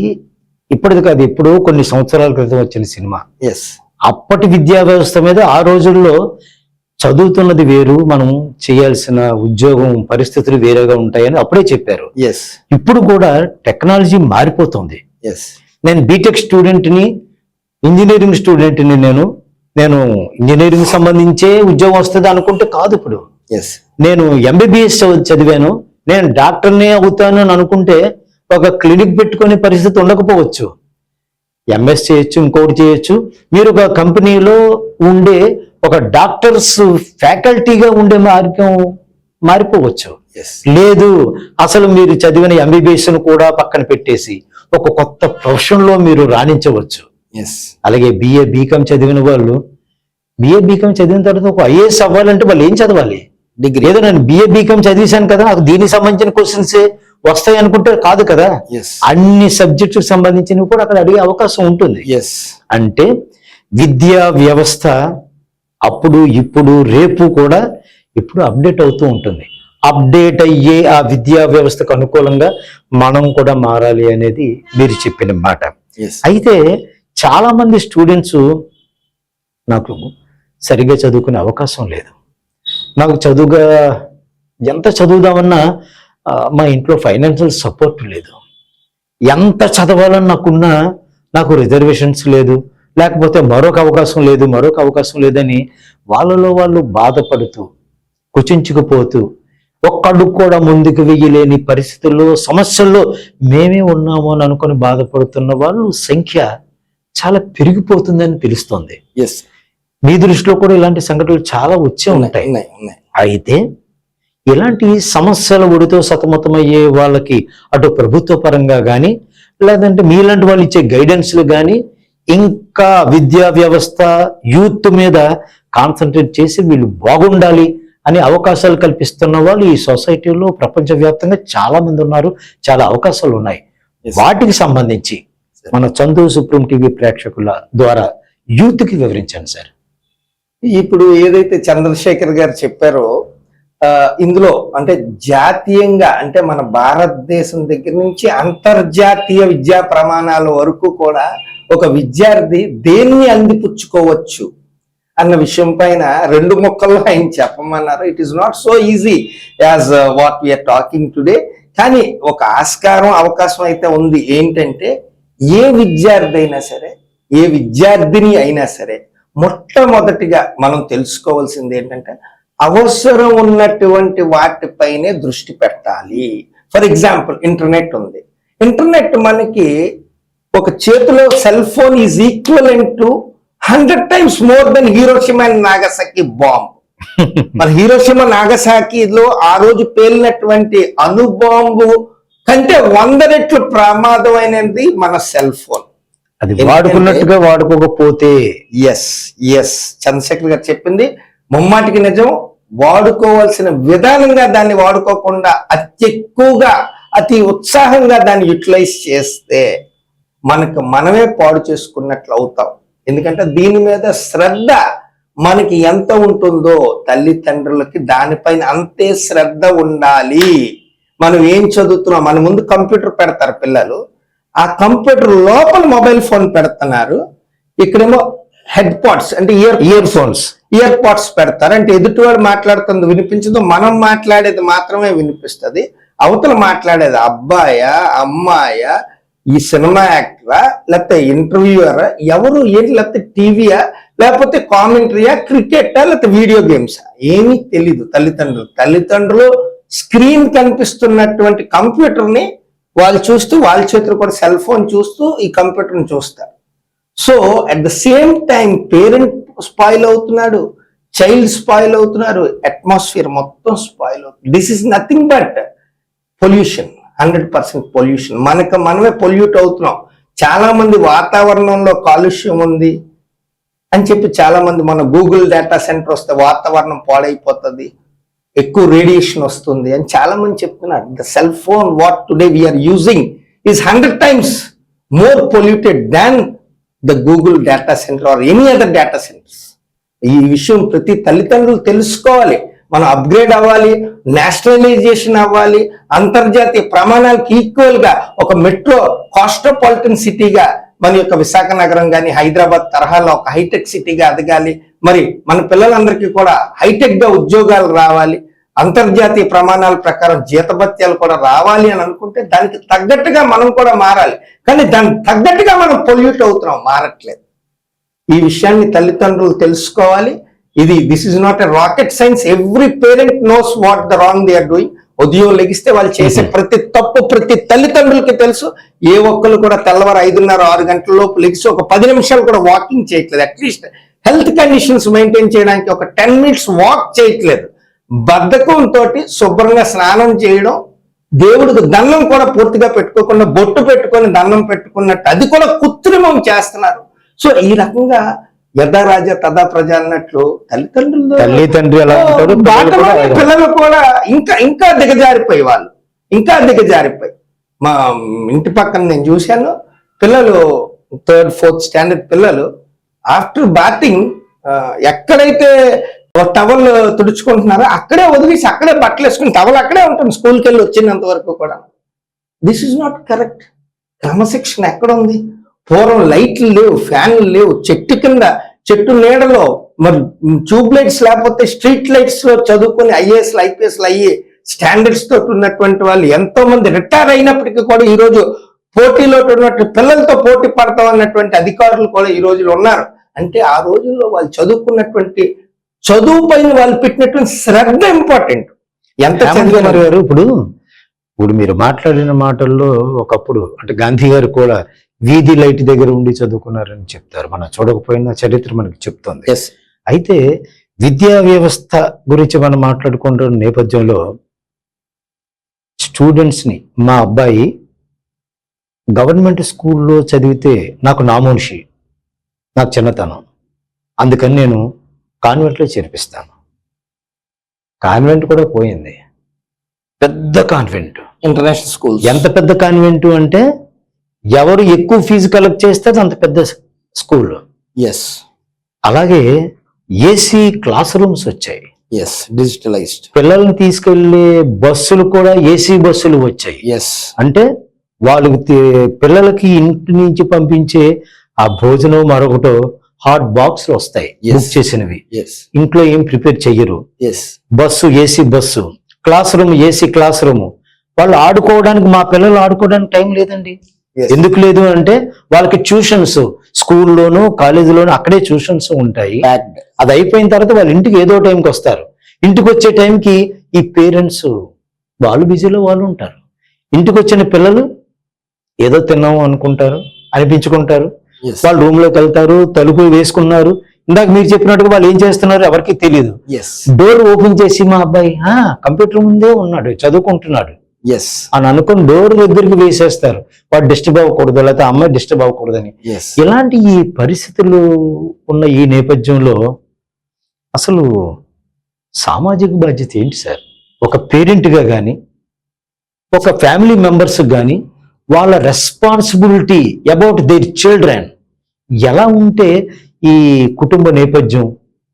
ఇప్పటిది కాదు, ఇప్పుడు కొన్ని సంవత్సరాల క్రితం వచ్చిన సినిమా. అప్పటి విద్యా వ్యవస్థ మీద ఆ రోజుల్లో చదువుతున్నది వేరు, మనం చేయాల్సిన ఉద్యోగం పరిస్థితులు వేరేగా ఉంటాయని అప్పుడే చెప్పారు. ఇప్పుడు కూడా టెక్నాలజీ మారిపోతుంది. నేను బీటెక్ స్టూడెంట్ని, ఇంజనీరింగ్ స్టూడెంట్ని, నేను ఇంజనీరింగ్ సంబంధించే ఉద్యోగం వస్తుంది అనుకుంటే కాదు. ఇప్పుడు నేను ఎంబీబీఎస్ చదివాను, నేను డాక్టర్నే అవుతాను అని అనుకుంటే ఒక క్లినిక్ పెట్టుకునే పరిస్థితి ఉండకపోవచ్చు. ఎంఎస్ చేయొచ్చు, ఇంకోటి చేయొచ్చు. మీరు ఒక కంపెనీలో ఉండే ఒక డాక్టర్స్ ఫ్యాకల్టీగా ఉండే మార్గం మారిపోవచ్చు. లేదు, అసలు మీరు చదివిన ఎంబీబీఎస్ ను కూడా పక్కన పెట్టేసి ఒక కొత్త ప్రొఫెషన్ లో మీరు రాణించవచ్చు. అలాగే బిఏ బీకామ్ చదివిన వాళ్ళు బిఏ బీకామ్ చదివిన తర్వాత ఒక ఐఏఎస్ అవ్వాలంటే వాళ్ళు ఏం చదవాలి? డిగ్రీ. ఏదో నేను బిఏ బీకామ్ చదివేశాను కదా, నాకు దీనికి సంబంధించిన క్వశ్చన్స్ వస్తాయి అనుకుంటే కాదు కదా. అన్ని సబ్జెక్టులకు సంబంధించినవి కూడా అక్కడ అడిగే అవకాశం ఉంటుంది. అంటే విద్యా వ్యవస్థ అప్పుడు, ఇప్పుడు, రేపు కూడా ఇప్పుడు అప్డేట్ అవుతూ ఉంటుంది. అప్డేట్ అయ్యే ఆ విద్యా వ్యవస్థకు అనుకూలంగా మనం కూడా మారాలి అనేది మీరు చెప్పిన మాట. అయితే చాలా మంది స్టూడెంట్స్ నాకు సరిగ్గా చదువుకునే అవకాశం లేదు, నాకు ఎంత చదువుదామన్నా మా ఇంట్లో ఫైనాన్షియల్ సపోర్ట్ లేదు, ఎంత చదవాలని నాకు రిజర్వేషన్స్ లేదు, లేకపోతే మరొక అవకాశం లేదని వాళ్ళలో వాళ్ళు బాధపడుతూ కుచించుకుపోతూ ఒక్కడుగు కూడా ముందుకు వెయ్యలేని పరిస్థితుల్లో సమస్యల్లో మేమే ఉన్నాము అని అనుకుని బాధపడుతున్న వాళ్ళు సంఖ్య చాలా పెరిగిపోతుందని తెలుస్తోంది. ఎస్, మీ దృష్టిలో కూడా ఇలాంటి సంఘటనలు చాలా వచ్చే ఉంటాయి. అయితే ఇలాంటి సమస్యల ఒడితో సతమతమయ్యే వాళ్ళకి అటు ప్రభుత్వ పరంగా కానీ లేదంటే మీలాంటి వాళ్ళు ఇచ్చే గైడెన్స్లు కానీ ఇంకా విద్యా వ్యవస్థ యూత్ మీద కాన్సన్ట్రేట్ చేసి వీళ్ళు బాగుండాలి అనే అవకాశాలు కల్పిస్తున్న వాళ్ళు ఈ సొసైటీలో ప్రపంచవ్యాప్తంగా చాలా మంది ఉన్నారు, చాలా అవకాశాలు ఉన్నాయి. వాటికి సంబంధించి మన చందు సుప్రీం టీవీ ప్రేక్షకుల ద్వారా యూత్కి వివరించండి సార్. ఇప్పుడు ఏదైతే చంద్రశేఖర్ గారు చెప్పారో ఇందులో అంటే జాతీయంగా అంటే మన భారతదేశం దగ్గర నుంచి అంతర్జాతీయ విద్యా ప్రమాణాల వరకు కూడా ఒక విద్యార్థి దేన్ని అందిపుచ్చుకోవచ్చు అన్న విషయం పైన 2 ముక్కల్లో ఆయన చెప్పమన్నారు. It is not so easy as what we are talking today. కానీ ఒక ఆస్కారం అవకాశం అయితే ఉంది. ఏంటంటే ఏ విద్యార్థి అయినా సరే, ఏ విద్యార్థిని అయినా సరే మొట్టమొదటిగా మనం తెలుసుకోవాల్సింది ఏంటంటే అవసరం ఉన్నటువంటి వాటిపైనే దృష్టి పెట్టాలి. ఫర్ ఎగ్జాంపుల్ ఇంటర్నెట్ ఉంది. ఇంటర్నెట్ మనకి ఒక చేతిలో cell phone is equivalent to 100 times more than Hiroshima and Nagasaki bomb. మన హీరోషిమా నాగసాకిలో ఆ రోజు పేలినటువంటి అణుబాంబు కంటే 100 రెట్లు ప్రమాదమైనది మన సెల్ ఫోన్. అది వాడుకున్నట్టుగా వాడుకోకపోతే ఎస్ చంద్రశేఖర్ గారు చెప్పింది ముమ్మాటికి నిజం. వాడుకోవాల్సిన విధానంగా దాన్ని వాడుకోకుండా అత్యెక్కువగా అతి ఉత్సాహంగా దాన్ని యూటిలైజ్ చేస్తే మనమే పాడు చేసుకున్నట్లు అవుతాం. ఎందుకంటే దీని మీద శ్రద్ధ మనకి ఎంత ఉంటుందో తల్లిదండ్రులకి దానిపైన అంతే శ్రద్ధ ఉండాలి. మనం ఏం చదువుతున్నాం, మన ముందు కంప్యూటర్ పెడతారు పిల్లలు, ఆ కంప్యూటర్ లోపల మొబైల్ ఫోన్ పెడుతున్నారు, ఇక్కడేమో హెడ్ పాడ్స్ అంటే ఇయర్ పాడ్స్ పెడతారు. అంటే ఎదుటివాడు మాట్లాడుతుంది వినిపించదు, మనం మాట్లాడేది మాత్రమే వినిపిస్తుంది. అవతల మాట్లాడేది అబ్బాయా అమ్మాయా, ఈ సినిమా యాక్టరా, లేకపోతే ఇంటర్వ్యూయరా, ఎవరు ఏంటి, లేకపోతే టీవీయా, లేకపోతే కామెంటరీయా, క్రికెటా, లేకపోతే వీడియో గేమ్సా, ఏమీ తెలీదు. తల్లిదండ్రులు స్క్రీన్ కనిపిస్తున్నటువంటి కంప్యూటర్ని వాళ్ళు చూస్తూ వాళ్ళ చేతులు కూడా సెల్ ఫోన్ చూస్తూ ఈ కంప్యూటర్ని చూస్తారు. So at the same time parent spoil అవుతున్నాడు, చైల్డ్ స్పాయిల్ అవుతున్నారు, అట్మాస్ఫియర్ మొత్తం స్పాయిల్ అవుతుంది. This is nothing but pollution, 100% pollution. మనమే పొల్యూట్ అవుతున్నాం. చాలా మంది వాతావరణంలో కాలుష్యం ఉంది అని చెప్పి చాలా మంది మన గూగుల్ డేటా సెంటర్ వస్తే వాతావరణం పాడైపోతుంది, ఎక్కువ రేడియేషన్ వస్తుంది అని చాలా మంది చెప్తున్నారు. The cell phone what today we are using is 100 times more polluted than the Google data centre or any other data centres. ఈ విషయం ప్రతి తల్లిదండ్రులు తెలుసుకోవాలి. మనం అప్గ్రేడ్ అవ్వాలి, నేషనలైజేషన్ అవ్వాలి, అంతర్జాతీయ ప్రమాణాలకు ఈక్వల్ గా ఒక మెట్రో కాస్ట్రోపాలిటన్ సిటీగా మన యొక్క విశాఖ నగరం కానీ హైదరాబాద్ తరహాలో ఒక హైటెక్ సిటీగా ఎదగాలి. మరి మన పిల్లలందరికీ కూడా హైటెక్ గా ఉద్యోగాలు రావాలి, అంతర్జాతీయ ప్రమాణాల ప్రకారం జీతభత్యాలు కూడా రావాలి అని అనుకుంటే దానికి తగ్గట్టుగా మనం కూడా మారాలి. కానీ దానికి తగ్గట్టుగా మనం పొల్యూట్ అవుతున్నాం, మారట్లేదు. ఈ విషయాన్ని తల్లిదండ్రులు తెలుసుకోవాలి. This is not a rocket science. Every parent knows what the wrong they are doing. ఉదయం లెగిస్తే వాళ్ళు చేసే ప్రతి తప్పు ప్రతి తల్లిదండ్రులకి తెలుసు. ఏ ఒక్కరు కూడా తెల్లవారు 5:30-6 గంటల లోపు లెగిసి ఒక 10 నిమిషాలు కూడా వాకింగ్ చేయట్లేదు. అట్లీస్ట్ హెల్త్ కండిషన్స్ మెయింటైన్ చేయడానికి ఒక 10 minutes వాక్ చేయట్లేదు. బద్ధకంతో శుభ్రంగా స్నానం చేయడం, దేవుడికి దండం కూడా పూర్తిగా పెట్టుకోకుండా బొట్టు పెట్టుకొని దండం పెట్టుకున్నట్టు అది కూడా కృత్రిమం చేస్తున్నారు. సో ఈ రకంగా యథా రాజా తదా ప్రజ అన్నట్లు తల్లిదండ్రులు పిల్లలు కూడా ఇంకా దిగజారిపోయి ఇంకా దిగజారిపోయి. మా ఇంటి పక్కన నేను చూశాను, పిల్లలు 3rd, 4th స్టాండర్డ్ పిల్లలు ఆఫ్టర్ బాతింగ్ ఎక్కడైతే టవల్ తుడుచుకుంటున్నారో అక్కడే వదిలేసి అక్కడే బట్టలు వేసుకుని టవల్ అక్కడే ఉంటుంది స్కూల్కి వెళ్ళి వచ్చినంత వరకు కూడా. This is not correct. క్రమశిక్షణ ఎక్కడ ఉంది? పూర్వం లైట్లు లేవు, ఫ్యాన్లు లేవు, చెట్టు కింద చెట్టు నీడలో మరి ట్యూబ్ లైట్స్ లేకపోతే స్ట్రీట్ లైట్స్ లో చదువుకుని IAS IPS అయ్యి స్టాండర్డ్స్ తోటి ఉన్నటువంటి వాళ్ళు ఎంతో మంది రిటైర్ అయినప్పటికీ కూడా ఈ రోజు పోటీలో ఉన్నటువంటి పిల్లలతో పోటీ పడతాం అన్నటువంటి అధికారులు కూడా ఈ రోజులో ఉన్నారు. అంటే ఆ రోజుల్లో వాళ్ళు చదువుకున్నటువంటి చదువు పైన వాళ్ళు పెట్టినటువంటి శ్రద్ధ ఇంపార్టెంట్. ఎంత చంద్రబాబు గారు ఇప్పుడు మీరు మాట్లాడిన మాటల్లో ఒకప్పుడు అంటే గాంధీ గారు కూడా వీధి లైట్ దగ్గర ఉండి చదువుకున్నారని చెప్తారు. మనం చూడకపోయినా చరిత్ర మనకి చెప్తుంది. అయితే విద్యా వ్యవస్థ గురించి మనం మాట్లాడుకుంటున్న నేపథ్యంలో స్టూడెంట్స్ని, మా అబ్బాయి గవర్నమెంట్ స్కూల్లో చదివితే నాకు నామోషి, నాకు చిన్నతనం, అందుకని నేను కాన్వెంట్లో చేర్పిస్తాను. కాన్వెంట్ కూడా పోయింది, పెద్ద కాన్వెంట్, ఇంటర్నేషనల్ స్కూల్. ఎంత పెద్ద కాన్వెంట్ అంటే ఎవరు ఎక్కువ ఫీజు కలెక్ట్ చేస్తే అంత పెద్ద స్కూల్. అలాగే ఏసీ క్లాస్ రూమ్స్ వచ్చాయి, డిజిటలైజ్డ్. పిల్లల్ని తీసుకెళ్లే బస్సులు కూడా ఏసీ బస్సులు వచ్చాయి. అంటే వాళ్ళకి పిల్లలకి ఇంటి నుంచి పంపించే ఆ భోజనం మరొకటో హాట్ బాక్స్లు వస్తాయి, బుక్ చేసినవి. ఇంట్లో ఏం ప్రిపేర్ చెయ్యరు. Bus AC bus, class room AC class room. వాళ్ళు ఆడుకోవడానికి, మా పిల్లలు ఆడుకోవడానికి టైం లేదండి. ఎందుకు లేదు అంటే వాళ్ళకి ట్యూషన్స్ స్కూల్లోను కాలేజీలోను అక్కడే ట్యూషన్స్ ఉంటాయి. అది అయిపోయిన తర్వాత వాళ్ళ ఇంటికి ఏదో టైంకి వస్తారు. ఇంటికి వచ్చే టైంకి ఈ పేరెంట్స్ వాళ్ళు బిజీలో వాళ్ళు ఉంటారు. ఇంటికి వచ్చిన పిల్లలు ఏదో తిన్నాము అనుకుంటారు, అనిపించుకుంటారు. వాళ్ళు రూమ్ లోకి వెళ్తారు, తలుపు వేసుకున్నారు. ఇందాక మీరు చెప్పినట్టుగా వాళ్ళు ఏం చేస్తున్నారు ఎవరికి తెలియదు. డోర్ ఓపెన్ చేసి మా అబ్బాయి కంప్యూటర్ ముందే ఉన్నాడు, చదువుకుంటున్నాడు అని అనుకుని డోర్ దగ్గరికి వేసేస్తారు. వాడు డిస్టర్బ్ అవ్వకూడదు, లేకపోతే అమ్మాయి డిస్టర్బ్ అవ్వకూడదని. ఇలాంటి ఈ పరిస్థితులు ఉన్న ఈ నేపథ్యంలో అసలు సామాజిక బాధ్యత ఏంటి సార్? ఒక పేరెంట్గా కానీ, ఒక ఫ్యామిలీ మెంబర్స్ కానీ వాళ్ళ రెస్పాన్సిబిలిటీ అబౌట్ దేర్ చిల్డ్రన్ ఎలా ఉంటే ఈ కుటుంబ నేపథ్యం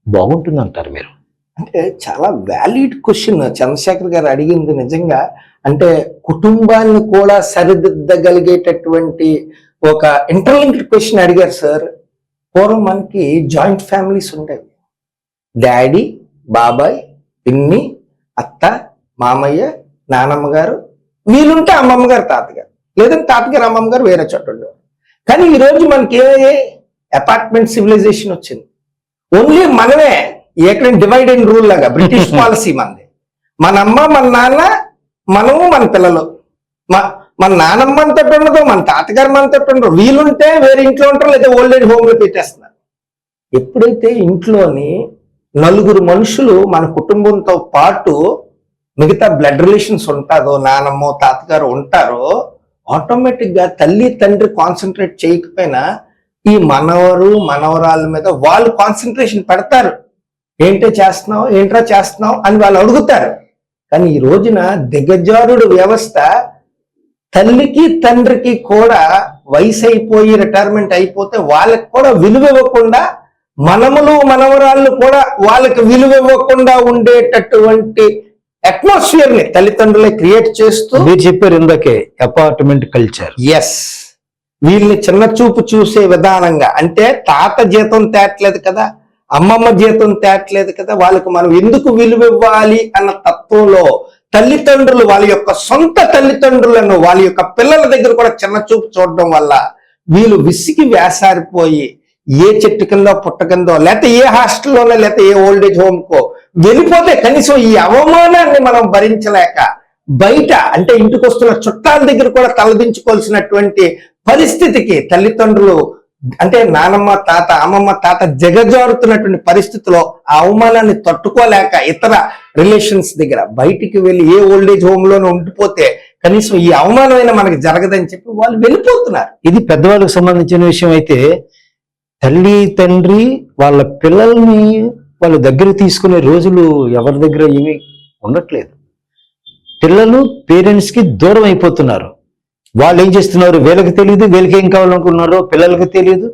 బాగుంటుందంటారు మీరు? అంటే చాలా వ్యాలిడ్ క్వశ్చన్ చంద్రశేఖర్ గారు అడిగింది. నిజంగా అంటే కుటుంబాన్ని కూడా సరిదిద్దగలిగేటటువంటి ఒక ఇంటర్లింక్డ్ క్వశ్చన్ అడిగారు సార్. పూర్వం మనకి జాయింట్ ఫ్యామిలీస్ ఉండేవి. డాడీ, బాబాయ్, పిన్ని, అత్త, మామయ్య, నానమ్మ గారు, వీలుంటే అమ్మమ్మ గారు, తాతగారు, లేదంటే తాతగారు అమ్మమ్మ గారు వేరే చోట ఉండేవారు. కానీ ఈరోజు మనకి అపార్ట్మెంట్ సివిలైజేషన్ వచ్చింది. ఓన్లీ మనమే ఎక్కడ డివైడ్ అండ్ రూల్ లాగా బ్రిటిష్ పాలసీ మనది. మన అమ్మ, మన నాన్న, మనము, మన పిల్లలు. మన నానమ్మ అంతటి ఉండదు, మన తాతగారు మనతోటి ఉండరు. వీలుంటే వేరే ఇంట్లో ఉంటారు, లేదా ఓల్డ్ ఏజ్ హోమ్ లో పెట్టేస్తున్నారు. ఎప్పుడైతే ఇంట్లోని నలుగురు మనుషులు మన కుటుంబంతో పాటు మిగతా బ్లడ్ రిలేషన్స్ ఉంటారో, నానమ్మో తాతగారు ఉంటారో, ఆటోమేటిక్ గా తల్లి తండ్రి కాన్సన్ట్రేట్ చేయకపోయినా ఈ మనవరు మనవరాల మీద వాళ్ళు కాన్సన్ట్రేషన్ పెడతారు. ఏంటో చేస్తున్నావు, ఏంట్రా చేస్తున్నావు అని వాళ్ళు అడుగుతారు. కానీ ఈ రోజున దిగజారుడు వ్యవస్థ తల్లికి తండ్రికి కూడా వయసు అయిపోయి రిటైర్మెంట్ అయిపోతే వాళ్ళకి కూడా విలువ ఇవ్వకుండా, మనములు మనవరాళ్ళు కూడా వాళ్ళకి విలువ ఇవ్వకుండా ఉండేటటువంటి అట్మాస్ఫియర్ ని తల్లిదండ్రులే క్రియేట్ చేస్తూ, మీరు చెప్పారు ఇందాకే అపార్ట్మెంట్ కల్చర్. వీళ్ళని చిన్న చూపు చూసే విధానంగా, అంటే తాత జీతం తేట్లేదు కదా, అమ్మమ్మ జీతం తేట్లేదు కదా, వాళ్ళకి మనం ఎందుకు విలువ ఇవ్వాలి అన్న తత్వంలో తల్లిదండ్రులు వాళ్ళ యొక్క సొంత తల్లిదండ్రులను వాళ్ళ యొక్క పిల్లల దగ్గర కూడా చిన్న చూపు చూడడం వల్ల వీళ్ళు విసిగి వేసారిపోయి ఏ చెట్టు కిందో పుట్ట కిందో, లేకపోతే ఏ హాస్టల్లోనో, లేకపోతే ఏ ఓల్డ్ ఏజ్ హోమ్ కో వెళ్ళిపోతే కనీసం ఈ అవమానాన్ని మనం భరించలేక బయట, అంటే ఇంటికి వస్తున్న చుట్టాల దగ్గర కూడా తలదించుకోవాల్సినటువంటి పరిస్థితికి తల్లిదండ్రులు, అంటే నానమ్మ తాత అమ్మమ్మ తాత జగజారుతున్నటువంటి పరిస్థితిలో ఆ అవమానాన్ని తట్టుకోలేక ఇతర రిలేషన్స్ దగ్గర బయటికి వెళ్ళి ఏ ఓల్డ్ ఏజ్ హోమ్ లోనే ఉండిపోతే కనీసం ఈ అవమానమైన మనకి జరగదని చెప్పి వాళ్ళు వెళ్ళిపోతున్నారు. ఇది పెద్దవాళ్ళకి సంబంధించిన విషయం అయితే, తల్లి తండ్రి వాళ్ళ పిల్లల్ని వాళ్ళ దగ్గర తీసుకునే రోజులు ఎవరి దగ్గర ఏమీ ఉండట్లేదు. పిల్లలు పేరెంట్స్ కి దూరం అయిపోతున్నారు. వాళ్ళు ఏం చేస్తున్నారు వీళ్ళకి తెలియదు, వీళ్ళకి ఏం కావాలనుకున్నారో పిల్లలకి తెలియదు.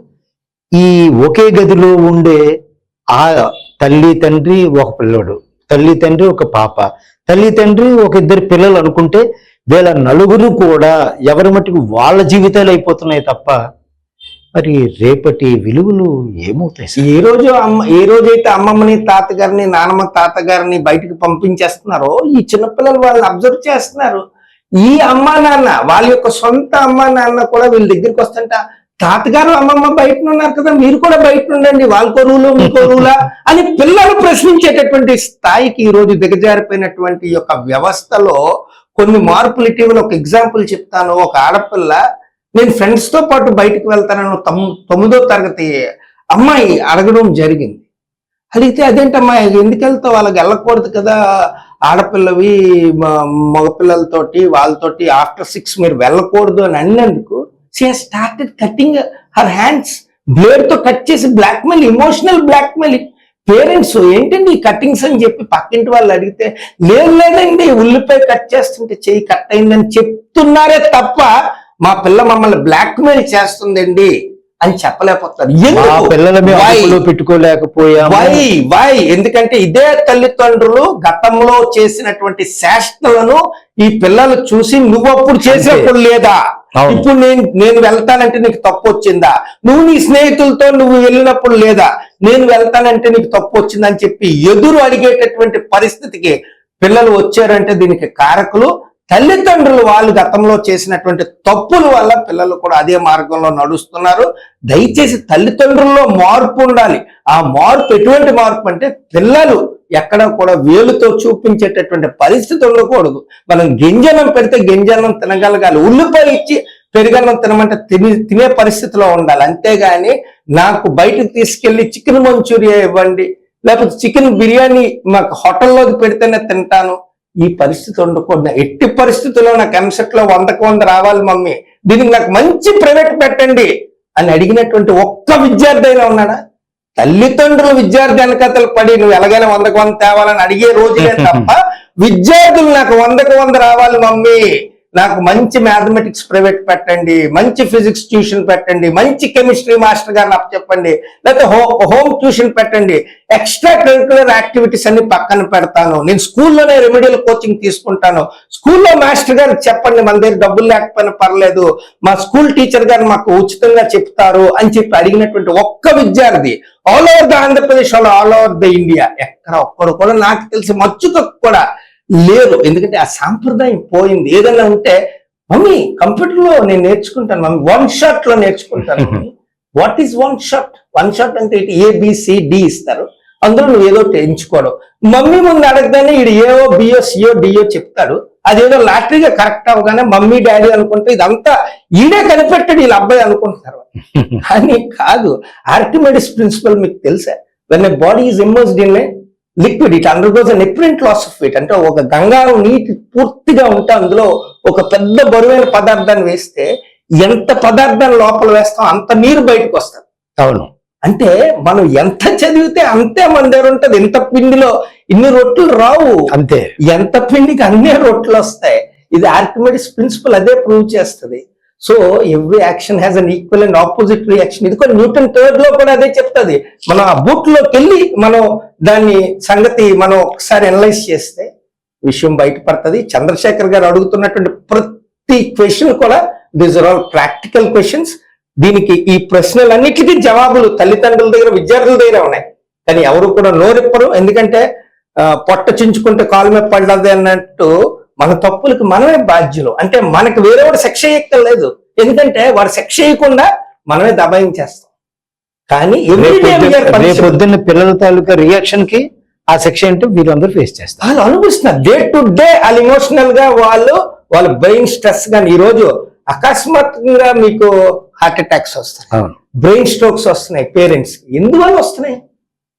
ఈ ఒకే గదిలో ఉండే ఆ తల్లి తండ్రి ఒక పిల్లడు, తల్లి తండ్రి ఒక పాప, తల్లి తండ్రి ఒక ఇద్దరు పిల్లలు అనుకుంటే వీళ్ళ నలుగురు కూడా ఎవరి మట్టుకు వాళ్ళ జీవితాలు అయిపోతున్నాయి తప్ప మరి రేపటి విలువలు ఏమవుతాయి సార్? ఏ రోజైతే అమ్మమ్మని తాతగారిని నానమ్మ తాతగారిని బయటికి పంపించేస్తున్నారో ఈ చిన్నపిల్లలు వాళ్ళని అబ్జర్వ్ చేస్తున్నారు. ఈ అమ్మా నాన్న వాళ్ళ యొక్క సొంత అమ్మా నాన్న కూడా వీళ్ళ దగ్గరికి వస్తుంట, తాతగారు అమ్మమ్మ బయట ఉన్నారు కదా, మీరు కూడా బయట ఉండండి, వాళ్ళకో రూలు మీకో రూలా అని పిల్లలు ప్రశ్నించేటటువంటి స్థాయికి ఈ రోజు దిగజారిపోయినటువంటి యొక్క వ్యవస్థలో కొన్ని మార్పులు. ఇటీవల ఒక ఎగ్జాంపుల్ చెప్తాను. ఒక ఆడపిల్ల, నేను ఫ్రెండ్స్ తో పాటు బయటకు వెళ్తానని 9వ తరగతి అమ్మాయి అడగడం జరిగింది. అడిగితే అదేంటమ్మా ఎందుకు వెళ్తావు, వాళ్ళకి వెళ్ళకూడదు కదా, ఆడపిల్లవి మగపిల్లలతోటి వాళ్ళతోటి ఆఫ్టర్ 6 మీరు వెళ్ళకూడదు అని అన్నందుకు she has started cutting her hands. Blade తో కట్ చేసి బ్లాక్మెయిల్, ఇమోషనల్ బ్లాక్మెయిల్. పేరెంట్స్ ఏంటండి ఈ కట్టింగ్స్ అని చెప్పి పక్కింటి వాళ్ళు అడిగితే లేదండి ఉల్లిపాయ కట్ చేస్తుంటే చెయ్యి కట్ అయిందని చెప్తున్నారే తప్ప మా పిల్ల మమ్మల్ని బ్లాక్మెయిల్ చేస్తుందండి అని చెప్పలేకపోతారు. పెట్టుకోలేకపోయా వై ఎందుకంటే ఇదే తల్లిదండ్రులు గతంలో చేసినటువంటి శాస్త్రాలను ఈ పిల్లలు చూసి నువ్వు అప్పుడు చేసినప్పుడు లేదా, ఇప్పుడు నేను వెళ్తానంటే నీకు తప్పు వచ్చిందా, నువ్వు నీ స్నేహితులతో నువ్వు వెళ్ళినప్పుడు లేదా, నేను వెళ్తానంటే నీకు తప్పు వచ్చిందని చెప్పి ఎదురు అడిగేటటువంటి పరిస్థితికి పిల్లలు వచ్చారంటే దీనికి కారకులు తల్లిదండ్రులు. వాళ్ళు గతంలో చేసినటువంటి తప్పుల వల్ల పిల్లలు కూడా అదే మార్గంలో నడుస్తున్నారు. దయచేసి తల్లిదండ్రుల్లో మార్పు ఉండాలి. ఆ మార్పు ఎటువంటి మార్పు అంటే పిల్లలు ఎక్కడ కూడా వేలుతో చూపించేటటువంటి పరిస్థితి ఉండకూడదు. మనం గింజనం పెడితే గింజనం తినగలగాలి, ఉల్లిపాయ ఇచ్చి పెరుగన్నం తినమంటే తినే పరిస్థితిలో ఉండాలి. అంతేగాని నాకు బయటకు తీసుకెళ్లి చికెన్ మంచూరియా ఇవ్వండి, లేకపోతే చికెన్ బిర్యానీ మాకు హోటల్లోకి పెడితేనే తింటాను, ఈ పరిస్థితి ఉండకూడదు. ఎట్టి పరిస్థితుల్లో నాకు ఎంసెట్ లో 100కు 100 రావాలి మమ్మీ, దీనికి నాకు మంచి ప్రైవేట్ పెట్టండి అని అడిగినటువంటి ఒక్క విద్యార్థి అయినా ఉన్నాడా? తల్లిదండ్రులు విద్యార్థి వెనకతలు పడి నువ్వు ఎలాగైనా 100కు 100 తేవాలని అడిగే రోజులే తప్ప విద్యార్థులు నాకు 100కు 100 రావాలి మమ్మీ, నాకు మంచి మ్యాథమెటిక్స్ ప్రైవేట్ పెట్టండి, మంచి ఫిజిక్స్ ట్యూషన్ పెట్టండి, మంచి కెమిస్ట్రీ మాస్టర్ గారిని అప్పచెప్పండి, లేకపోతే హోమ్ ట్యూషన్ పెట్టండి, ఎక్స్ట్రా కరిక్యులర్ యాక్టివిటీస్ అన్ని పక్కన పెడతాను, నేను స్కూల్లోనే రెమెడియల్ కోచింగ్ తీసుకుంటాను, స్కూల్లో మాస్టర్ గారికి చెప్పండి మన దగ్గర డబ్బులు లేకపోయినా పర్లేదు, మా స్కూల్ టీచర్ గారు మాకు ఉచితంగా చెప్తారు అని చెప్పి అడిగినటువంటి ఒక్క విద్యార్థి all over the Andhra Pradesh, all over the India ఎక్కడ ఒక్కడు కూడా నాకు తెలిసి మచ్చుకు కూడా లేరు. ఎందుకంటే ఆ సాంప్రదాయం పోయింది. ఏదైనా ఉంటే మమ్మీ కంప్యూటర్లో నేను నేర్చుకుంటాను మమ్మీ, 1 షాట్ లో నేర్చుకుంటాను mummy. What is 1 shot? 1 shot అంటే ABCD ఇస్తారు, అందులో నువ్వు ఏదో ఎంచుకోవడం. మమ్మీ ముందు అడగగానే ఈడు ఏఓ బిఓ సిఓ డిఓ చెప్తాడు, అదేదో లాటరీగా కరెక్ట్ అవగానే మమ్మీ డాడీ అనుకుంటే ఇదంతా ఈడే కనిపెట్టాడు వీళ్ళ అబ్బాయి అనుకుంటున్నారు. కానీ కాదు. ఆర్కిమెడిస్ ప్రిన్సిపల్ మీకు తెలుసా? When a body is immersed in a liquid it undergoes an apparent loss of weight. అంటే ఒక గంగాలో నీటి పూర్తిగా ఉంటే అందులో ఒక పెద్ద బరువైన పదార్థాన్ని వేస్తే ఎంత పదార్థాన్ని లోపల వేస్తాం అంత నీరు బయటకు వస్తుంది. అవును. అంటే మనం ఎంత చదివితే అంతే మన దగ్గర ఉంటది. ఇంత పిండిలో ఇన్ని రొట్టెలు రావు, అంతే. ఎంత పిండికి అన్ని రొట్టెలు వస్తాయి. ఇది ఆర్కిమెడిస్ ప్రిన్సిపల్ అదే ప్రూవ్ చేస్తుంది. So every action has an equal and opposite reaction. ఇది కూడా న్యూటన్ థర్డ్ లో కూడా అదే చెప్తుంది. మనం ఆ బుక్ లోకి వెళ్ళి మనం దాన్ని సంగతి మనం ఒకసారి అనలైజ్ చేస్తే విషయం బయటపడుతుంది. చంద్రశేఖర్ గారు అడుగుతున్నటువంటి ప్రతి క్వశ్చన్ కూడా these are all practical questions. దీనికి ఈ ప్రశ్నలన్నిటికీ జవాబులు తల్లిదండ్రుల దగ్గర విద్యార్థుల దగ్గర ఉన్నాయి. కానీ ఎవరు కూడా నోరెప్పరు. ఎందుకంటే పొట్ట చించుకుంటే కాలు మీద పడ్డది అన్నట్టు మన తప్పులకు మనమే బాధ్యులు. అంటే మనకు వేరేవాడు శిక్ష ఎక్కలేదు, ఎందుకంటే వాడు శిక్ష వేయకుండా మనమే దబాయించేస్తాం. కానీ పొద్దున్న పిల్లల తాలూకా రియాక్షన్ కి ఆ శిక్ష ఏంటో వీళ్ళందరూ ఫేస్ చేస్తారు. వాళ్ళు అనుభవిస్తున్నారు డే టు డే. వాళ్ళు ఇమోషనల్ గా వాళ్ళ బ్రెయిన్ స్ట్రెస్ గాని, ఈ రోజు అకస్మాత్తుగా మీకు హార్ట్ అటాక్స్ వస్తాయి, బ్రెయిన్ స్ట్రోక్స్ వస్తున్నాయి పేరెంట్స్. ఎందువల్ల వస్తున్నాయి?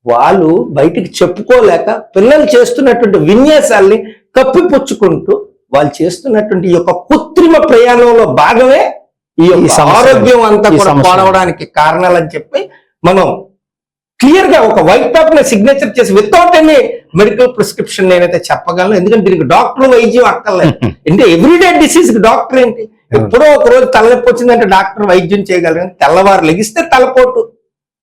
వాళ్ళు బయటికి చెప్పుకోలేక పిల్లలు చేస్తున్నటువంటి విన్యాసాల్ని కప్పిపుచ్చుకుంటూ వాళ్ళు చేస్తున్నటువంటి ఈ యొక్క కృత్రిమ ప్రయాణంలో భాగమే ఈ యొక్క ఆరోగ్యం అంతా కూడా పాడవడానికి కారణాలని చెప్పి మనం క్లియర్ గా ఒక వైట్ పేపర్ సిగ్నేచర్ చేసి వితౌట్ ఎనీ మెడికల్ ప్రిస్క్రిప్షన్ నేనైతే చెప్పగలను. ఎందుకంటే దీనికి డాక్టర్ వైద్యం అక్కర్లేదు. అంటే ఎవ్రీడే డిసీజ్ డాక్టర్ ఏంటి? ఎప్పుడో ఒక రోజు తలనొప్పి వచ్చిందంటే డాక్టర్ వైద్యం చేయగలరు. తెల్లవారు లెగిస్తే తలపోటు,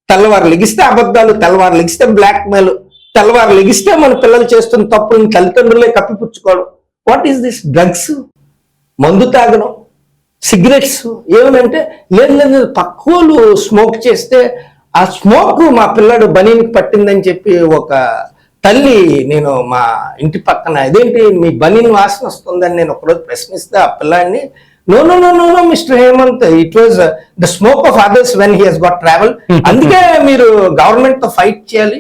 తెల్లవారు లెగిస్తే అబద్ధాలు, తెల్లవారు లెగిస్తే బ్లాక్ మెయిల్, తెల్లవారు లెగిస్తే మన పిల్లలు చేస్తున్న తప్పులను తల్లిదండ్రులే కప్పిపుచ్చుకోవడం. What is this? డ్రగ్స్, మందు తాగడం, సిగరెట్స్ ఏమనంటే లేదు పక్కోళ్ళు స్మోక్ చేస్తే ఆ స్మోక్ మా పిల్లాడు బనీనికి పట్టిందని చెప్పి ఒక తల్లి, నేను మా ఇంటి పక్కన ఇదేంటి మీ బనీన్ వాసన వస్తుందని నేను ఒకరోజు ప్రశ్నిస్తే ఆ పిల్లాడిని no no no no no mister Hemant, it was the smoke of others when he has got travel. అందుకే మీరు గవర్నమెంట్ తో ఫైట్ చేయాలి,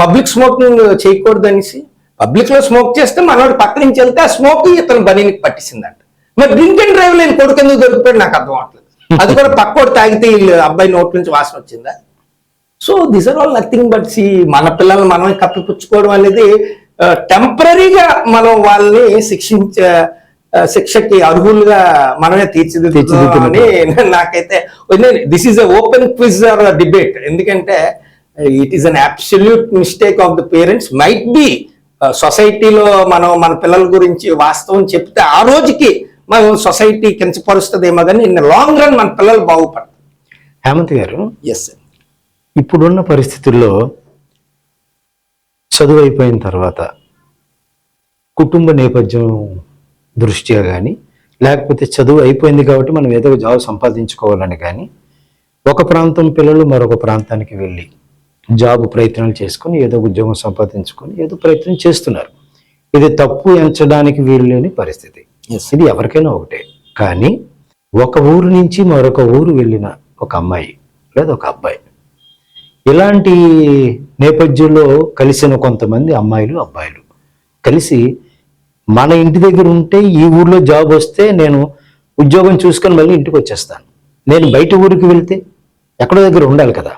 పబ్లిక్ స్మోకింగ్ చేయకూడదు అనేసి. పబ్లిక్ లో స్మోక్ చేస్తే మనోడు పక్క నుంచి వెళ్తే ఆ స్మోక్ ఇతను బనీనికి పట్టిసిందంట. మరి డ్రింక్ అండ్ డ్రైవ్ లేని కొడుకు ఎందుకు దొరికిపోయాడు నాకు అర్థం అవట్లేదు. అది కూడా పక్కోడు తాగితే వీళ్ళు అబ్బాయి నోట్ నుంచి వాసన వచ్చిందా? So this are all nothing but C, మన పిల్లల్ని మనమే కప్పిపుచ్చుకోవడం అనేది టెంపరీగా మనం వాళ్ళని శిక్షకి అర్హులుగా మనమే తీర్చిదిద్దుతామని నాకైతే. This is a open quiz or debate, ఎందుకంటే it is an absolute mistake of the parents. Might be సొసైటీలో మనం మన పిల్లల గురించి వాస్తవం చెప్తే ఆ రోజుకి మనం సొసైటీ కించపరుస్తుందేమో, కానీ ఇన్ లాంగ్ రన్ మన పిల్లలు బాగుపడతారు. హేమంత్ గారు, ఎస్ సార్, ఇప్పుడున్న పరిస్థితుల్లో చదువు అయిపోయిన తర్వాత కుటుంబ నేపథ్యం దృష్ట్యా కానీ, లేకపోతే చదువు అయిపోయింది కాబట్టి మనం ఏదో జాబ్ సంపాదించుకోవాలని కానీ, ఒక ప్రాంతం పిల్లలు మరొక ప్రాంతానికి వెళ్ళి జాబ్ ప్రయత్నాలు చేసుకొని ఏదో ఉద్యోగం సంపాదించుకొని ఏదో ప్రయత్నం చేస్తున్నారు. ఇది తప్పు ఎంచడానికి వీలు లేని పరిస్థితి, ఇది ఎవరికైనా ఒకటే. కానీ ఒక ఊరు నుంచి మరొక ఊరు వెళ్ళిన ఒక అమ్మాయి లేదా ఒక అబ్బాయి, ఇలాంటి నేపథ్యంలో కలిసిన కొంతమంది అమ్మాయిలు అబ్బాయిలు కలిసి మన ఇంటి దగ్గర ఉంటే ఈ ఊర్లో జాబ్ వస్తే నేను ఉద్యోగం చూసుకొని మళ్ళీ ఇంటికి వచ్చేస్తాను, నేను బయట ఊరికి వెళ్తే ఎక్కడో దగ్గర ఉండాలి కదా,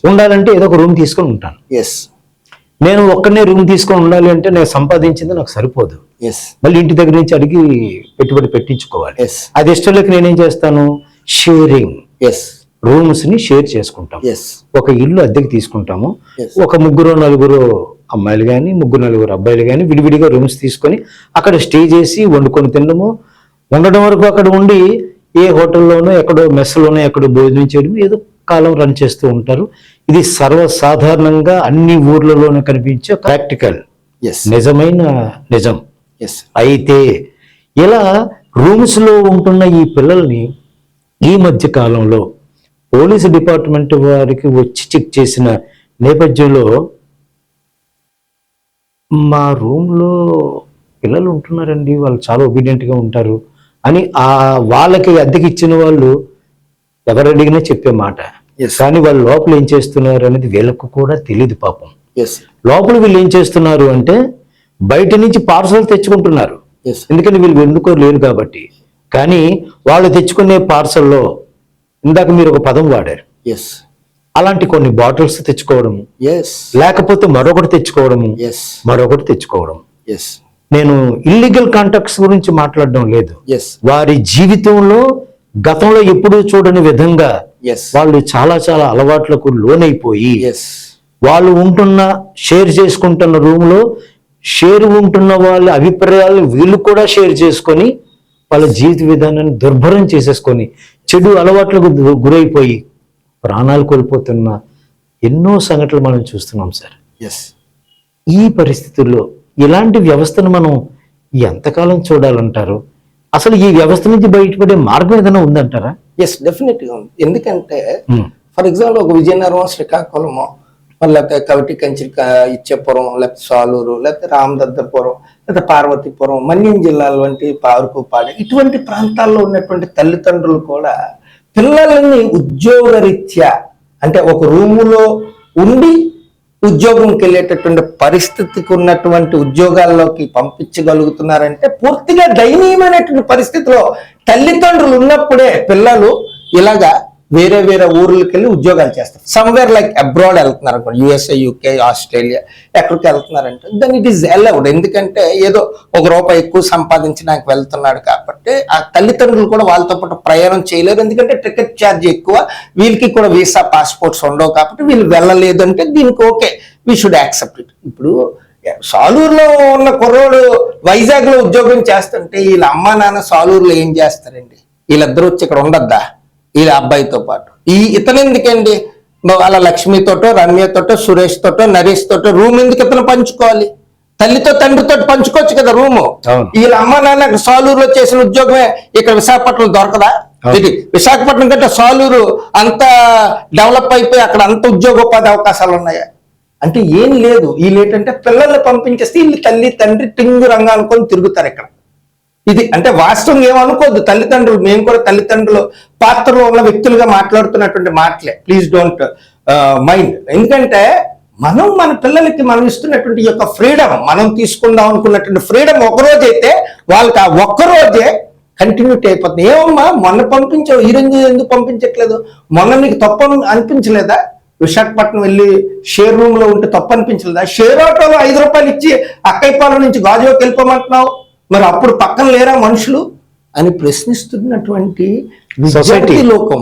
ఉండాలంటే ఏదో ఒక రూమ్ తీసుకొని ఉంటాను, నేను ఒక్కనే రూమ్ తీసుకొని ఉండాలి అంటే నేను సంపాదించింది నాకు సరిపోదు, మళ్ళీ ఇంటి దగ్గర నుంచి అడిగి పెట్టుబడి పెట్టించుకోవాలి. అది ఇష్టం లేక నేనేం చేస్తాను, షేరింగ్ రూమ్స్ ని షేర్ చేసుకుంటాం. ఒక ఇల్లు అద్దెకి తీసుకుంటాము, ఒక ముగ్గురు నలుగురు అమ్మాయిలు కానీ ముగ్గురు నలుగురు అబ్బాయిలు కానీ విడివిడిగా రూమ్స్ తీసుకొని అక్కడ స్టే చేసి వండుకొని తినడము, ఉండడం వరకు అక్కడ ఉండి ఏ హోటల్లోనో ఎక్కడో మెస్లోనో ఎక్కడో భోజనం చేయడం, ఏదో కాలం రన్ చేస్తూ ఉంటారు. ఇది సర్వసాధారణంగా అన్ని ఊర్లలోనూ కనిపించే ప్రాక్టికల్ నిజమైన నిజం. అయితే ఇలా రూమ్స్ లో ఉంటున్న ఈ పిల్లల్ని ఈ మధ్య కాలంలో పోలీసు డిపార్ట్మెంట్ వారికి వచ్చి చెక్ చేసిన నేపథ్యంలో మా రూమ్లో పిల్లలు ఉంటున్నారండి, వాళ్ళు చాలా ఒబీడియంట్ గా ఉంటారు అని వాళ్ళకి అద్దెకి ఇచ్చిన వాళ్ళు ఎవరు అడిగినా చెప్పే మాట. కానీ వాళ్ళు లోపల ఏం చేస్తున్నారు అనేది వీళ్ళకు కూడా తెలియదు పాపం. లోపల వీళ్ళు ఏం చేస్తున్నారు అంటే బయట నుంచి పార్సల్ తెచ్చుకుంటున్నారు, ఎందుకంటే వీళ్ళు ఎందుకోలేరు కాబట్టి. కానీ వాళ్ళు తెచ్చుకునే పార్సల్లో ఇందాక మీరు ఒక పదం వాడారు, అలాంటి కొన్ని బాటిల్స్ తెచ్చుకోవడం, లేకపోతే మరొకటి తెచ్చుకోవడము, మరొకటి తెచ్చుకోవడం. నేను ఇల్లీగల్ కాంటాక్ట్స్ గురించి మాట్లాడడం లేదు, వారి జీవితంలో గతంలో ఎప్పుడూ చూడని విధంగా వాళ్ళు చాలా చాలా అలవాట్లకు లోనైపోయి వాళ్ళు ఉంటున్న షేర్ చేసుకుంటున్న రూమ్ లో షేర్ ఉంటున్న వాళ్ళ అభిప్రాయాలు వీళ్ళు కూడా షేర్ చేసుకొని వాళ్ళ జీవిత విధానాన్ని దుర్భరం చేసేసుకొని చెడు అలవాట్లకు గురైపోయి ప్రాణాలు కోల్పోతున్న ఎన్నో సంఘటనలు మనం చూస్తున్నాం సార్. ఈ పరిస్థితుల్లో ఇలాంటి వ్యవస్థను మనం ఎంతకాలం చూడాలంటారు? అసలు ఈ వ్యవస్థ నుంచి బయటపడే మార్గం ఏదైనా ఉందంటారా? డెఫినెట్ గా ఉంది. ఎందుకంటే ఫర్ ఎగ్జాంపుల్ ఒక విజయనగరం, శ్రీకాకుళము, లేకపోతే కవిటి కంచి ఇచ్చేపురం, లేకపోతే సాలూరు, లేకపోతే రామదద్దపురం, లేకపోతే పార్వతీపురం, మన్యం జిల్లాల వంటి పారుకుపాడు, ఇటువంటి ప్రాంతాల్లో ఉన్నటువంటి తల్లిదండ్రులు కూడా పిల్లలని ఉద్యోగరీత్యా అంటే ఒక రూములో ఉండి ఉద్యోగంకి వెళ్ళేటటువంటి పరిస్థితికి ఉన్నటువంటి ఉద్యోగాల్లోకి పంపించగలుగుతున్నారంటే పూర్తిగా దయనీయమైనటువంటి పరిస్థితిలో తల్లిదండ్రులు ఉన్నప్పుడే పిల్లలు ఇలాగా వేరే వేరే ఊర్లకి వెళ్ళి ఉద్యోగాలు చేస్తారు. సమ్వేర్ లైక్ అబ్రాడ్ వెళ్తున్నారు అనుకోండి, యుఎస్ఏ, యూకే, ఆస్ట్రేలియా, ఎక్కడికి వెళ్తున్నారంటే దెన్ ఇట్ ఈస్ అలౌడ్. ఎందుకంటే ఏదో ₹1 ఎక్కువ సంపాదించడానికి వెళ్తున్నాడు కాబట్టి ఆ తల్లిదండ్రులు కూడా వాళ్ళతో పాటు ప్రయాణం చేయలేరు, ఎందుకంటే టికెట్ ఛార్జ్ ఎక్కువ, వీళ్ళకి కూడా వీసా పాస్పోర్ట్స్ ఉండవు కాబట్టి వీళ్ళు వెళ్ళలేదు అంటే దీనికి okay, we should accept it. ఇప్పుడు సాలూరులో ఉన్న కుర్రోడు వైజాగ్ లో ఉద్యోగం చేస్తుంటే వీళ్ళ అమ్మా నాన్న సాలూరులో ఏం చేస్తారండి? వీళ్ళిద్దరూ వచ్చి ఇక్కడ ఉండద్దా వీళ్ళ అబ్బాయితో పాటు? ఇతను ఎందుకండి వాళ్ళ లక్ష్మితోటో, రమ్యతోటో, సురేష్ తోటో, నరేష్ తోటో రూమ్ ఎందుకు ఇతను పంచుకోవాలి? తల్లితో తండ్రితో పంచుకోవచ్చు కదా రూము. అవును. వీళ్ళ అమ్మ నాన్న అక్కడ సాలూరులో చేసిన ఉద్యోగమే ఇక్కడ విశాఖపట్నం దొరకదా? అవును. ఇది విశాఖపట్నం కంటే సాలూరు అంత డెవలప్ అయిపోయి అక్కడ అంత ఉద్యోగోపాధి అవకాశాలు ఉన్నాయా? అంటే ఏం లేదు. వీళ్ళు ఏంటంటే పిల్లల్ని పంపించేస్తే వీళ్ళు తల్లి తండ్రి టింగు రంగా అనుకొని తిరుగుతారు ఇక్కడ. ఇది అంటే వాస్తవం ఏమనుకోద్దు. తల్లిదండ్రులు, మేము కూడా తల్లిదండ్రులు పాత్రలో ఉన్న వ్యక్తులుగా మాట్లాడుతున్నటువంటి మాటలే. Please don't mind. ఎందుకంటే మనం మన పిల్లలకి మనం ఇస్తున్నటువంటి యొక్క ఫ్రీడమ్, మనం తీసుకుందాం అనుకున్నటువంటి ఫ్రీడమ్ ఒకరోజు అయితే వాళ్ళకి ఆ ఒక్కరోజే కంటిన్యూటీ అయిపోతుంది. ఏమమ్మా మొన్న పంపించావు, ఈ రోజు ఎందుకు పంపించట్లేదు? మొన్న నీకు తప్పు అనిపించలేదా? విశాఖపట్నం వెళ్ళి షేర్ రూమ్ లో ఉంటే తప్పు అనిపించలేదా? షేర్ ఆటోలో 5 రూపాయలు ఇచ్చి అక్కైపాలెం నుంచి గాజువాకి వెళ్ళిపోమంటున్నావు, మరి అప్పుడు పక్కన లేరా మనుషులు అని ప్రశ్నిస్తున్నటువంటి సొసైటీ లోకం.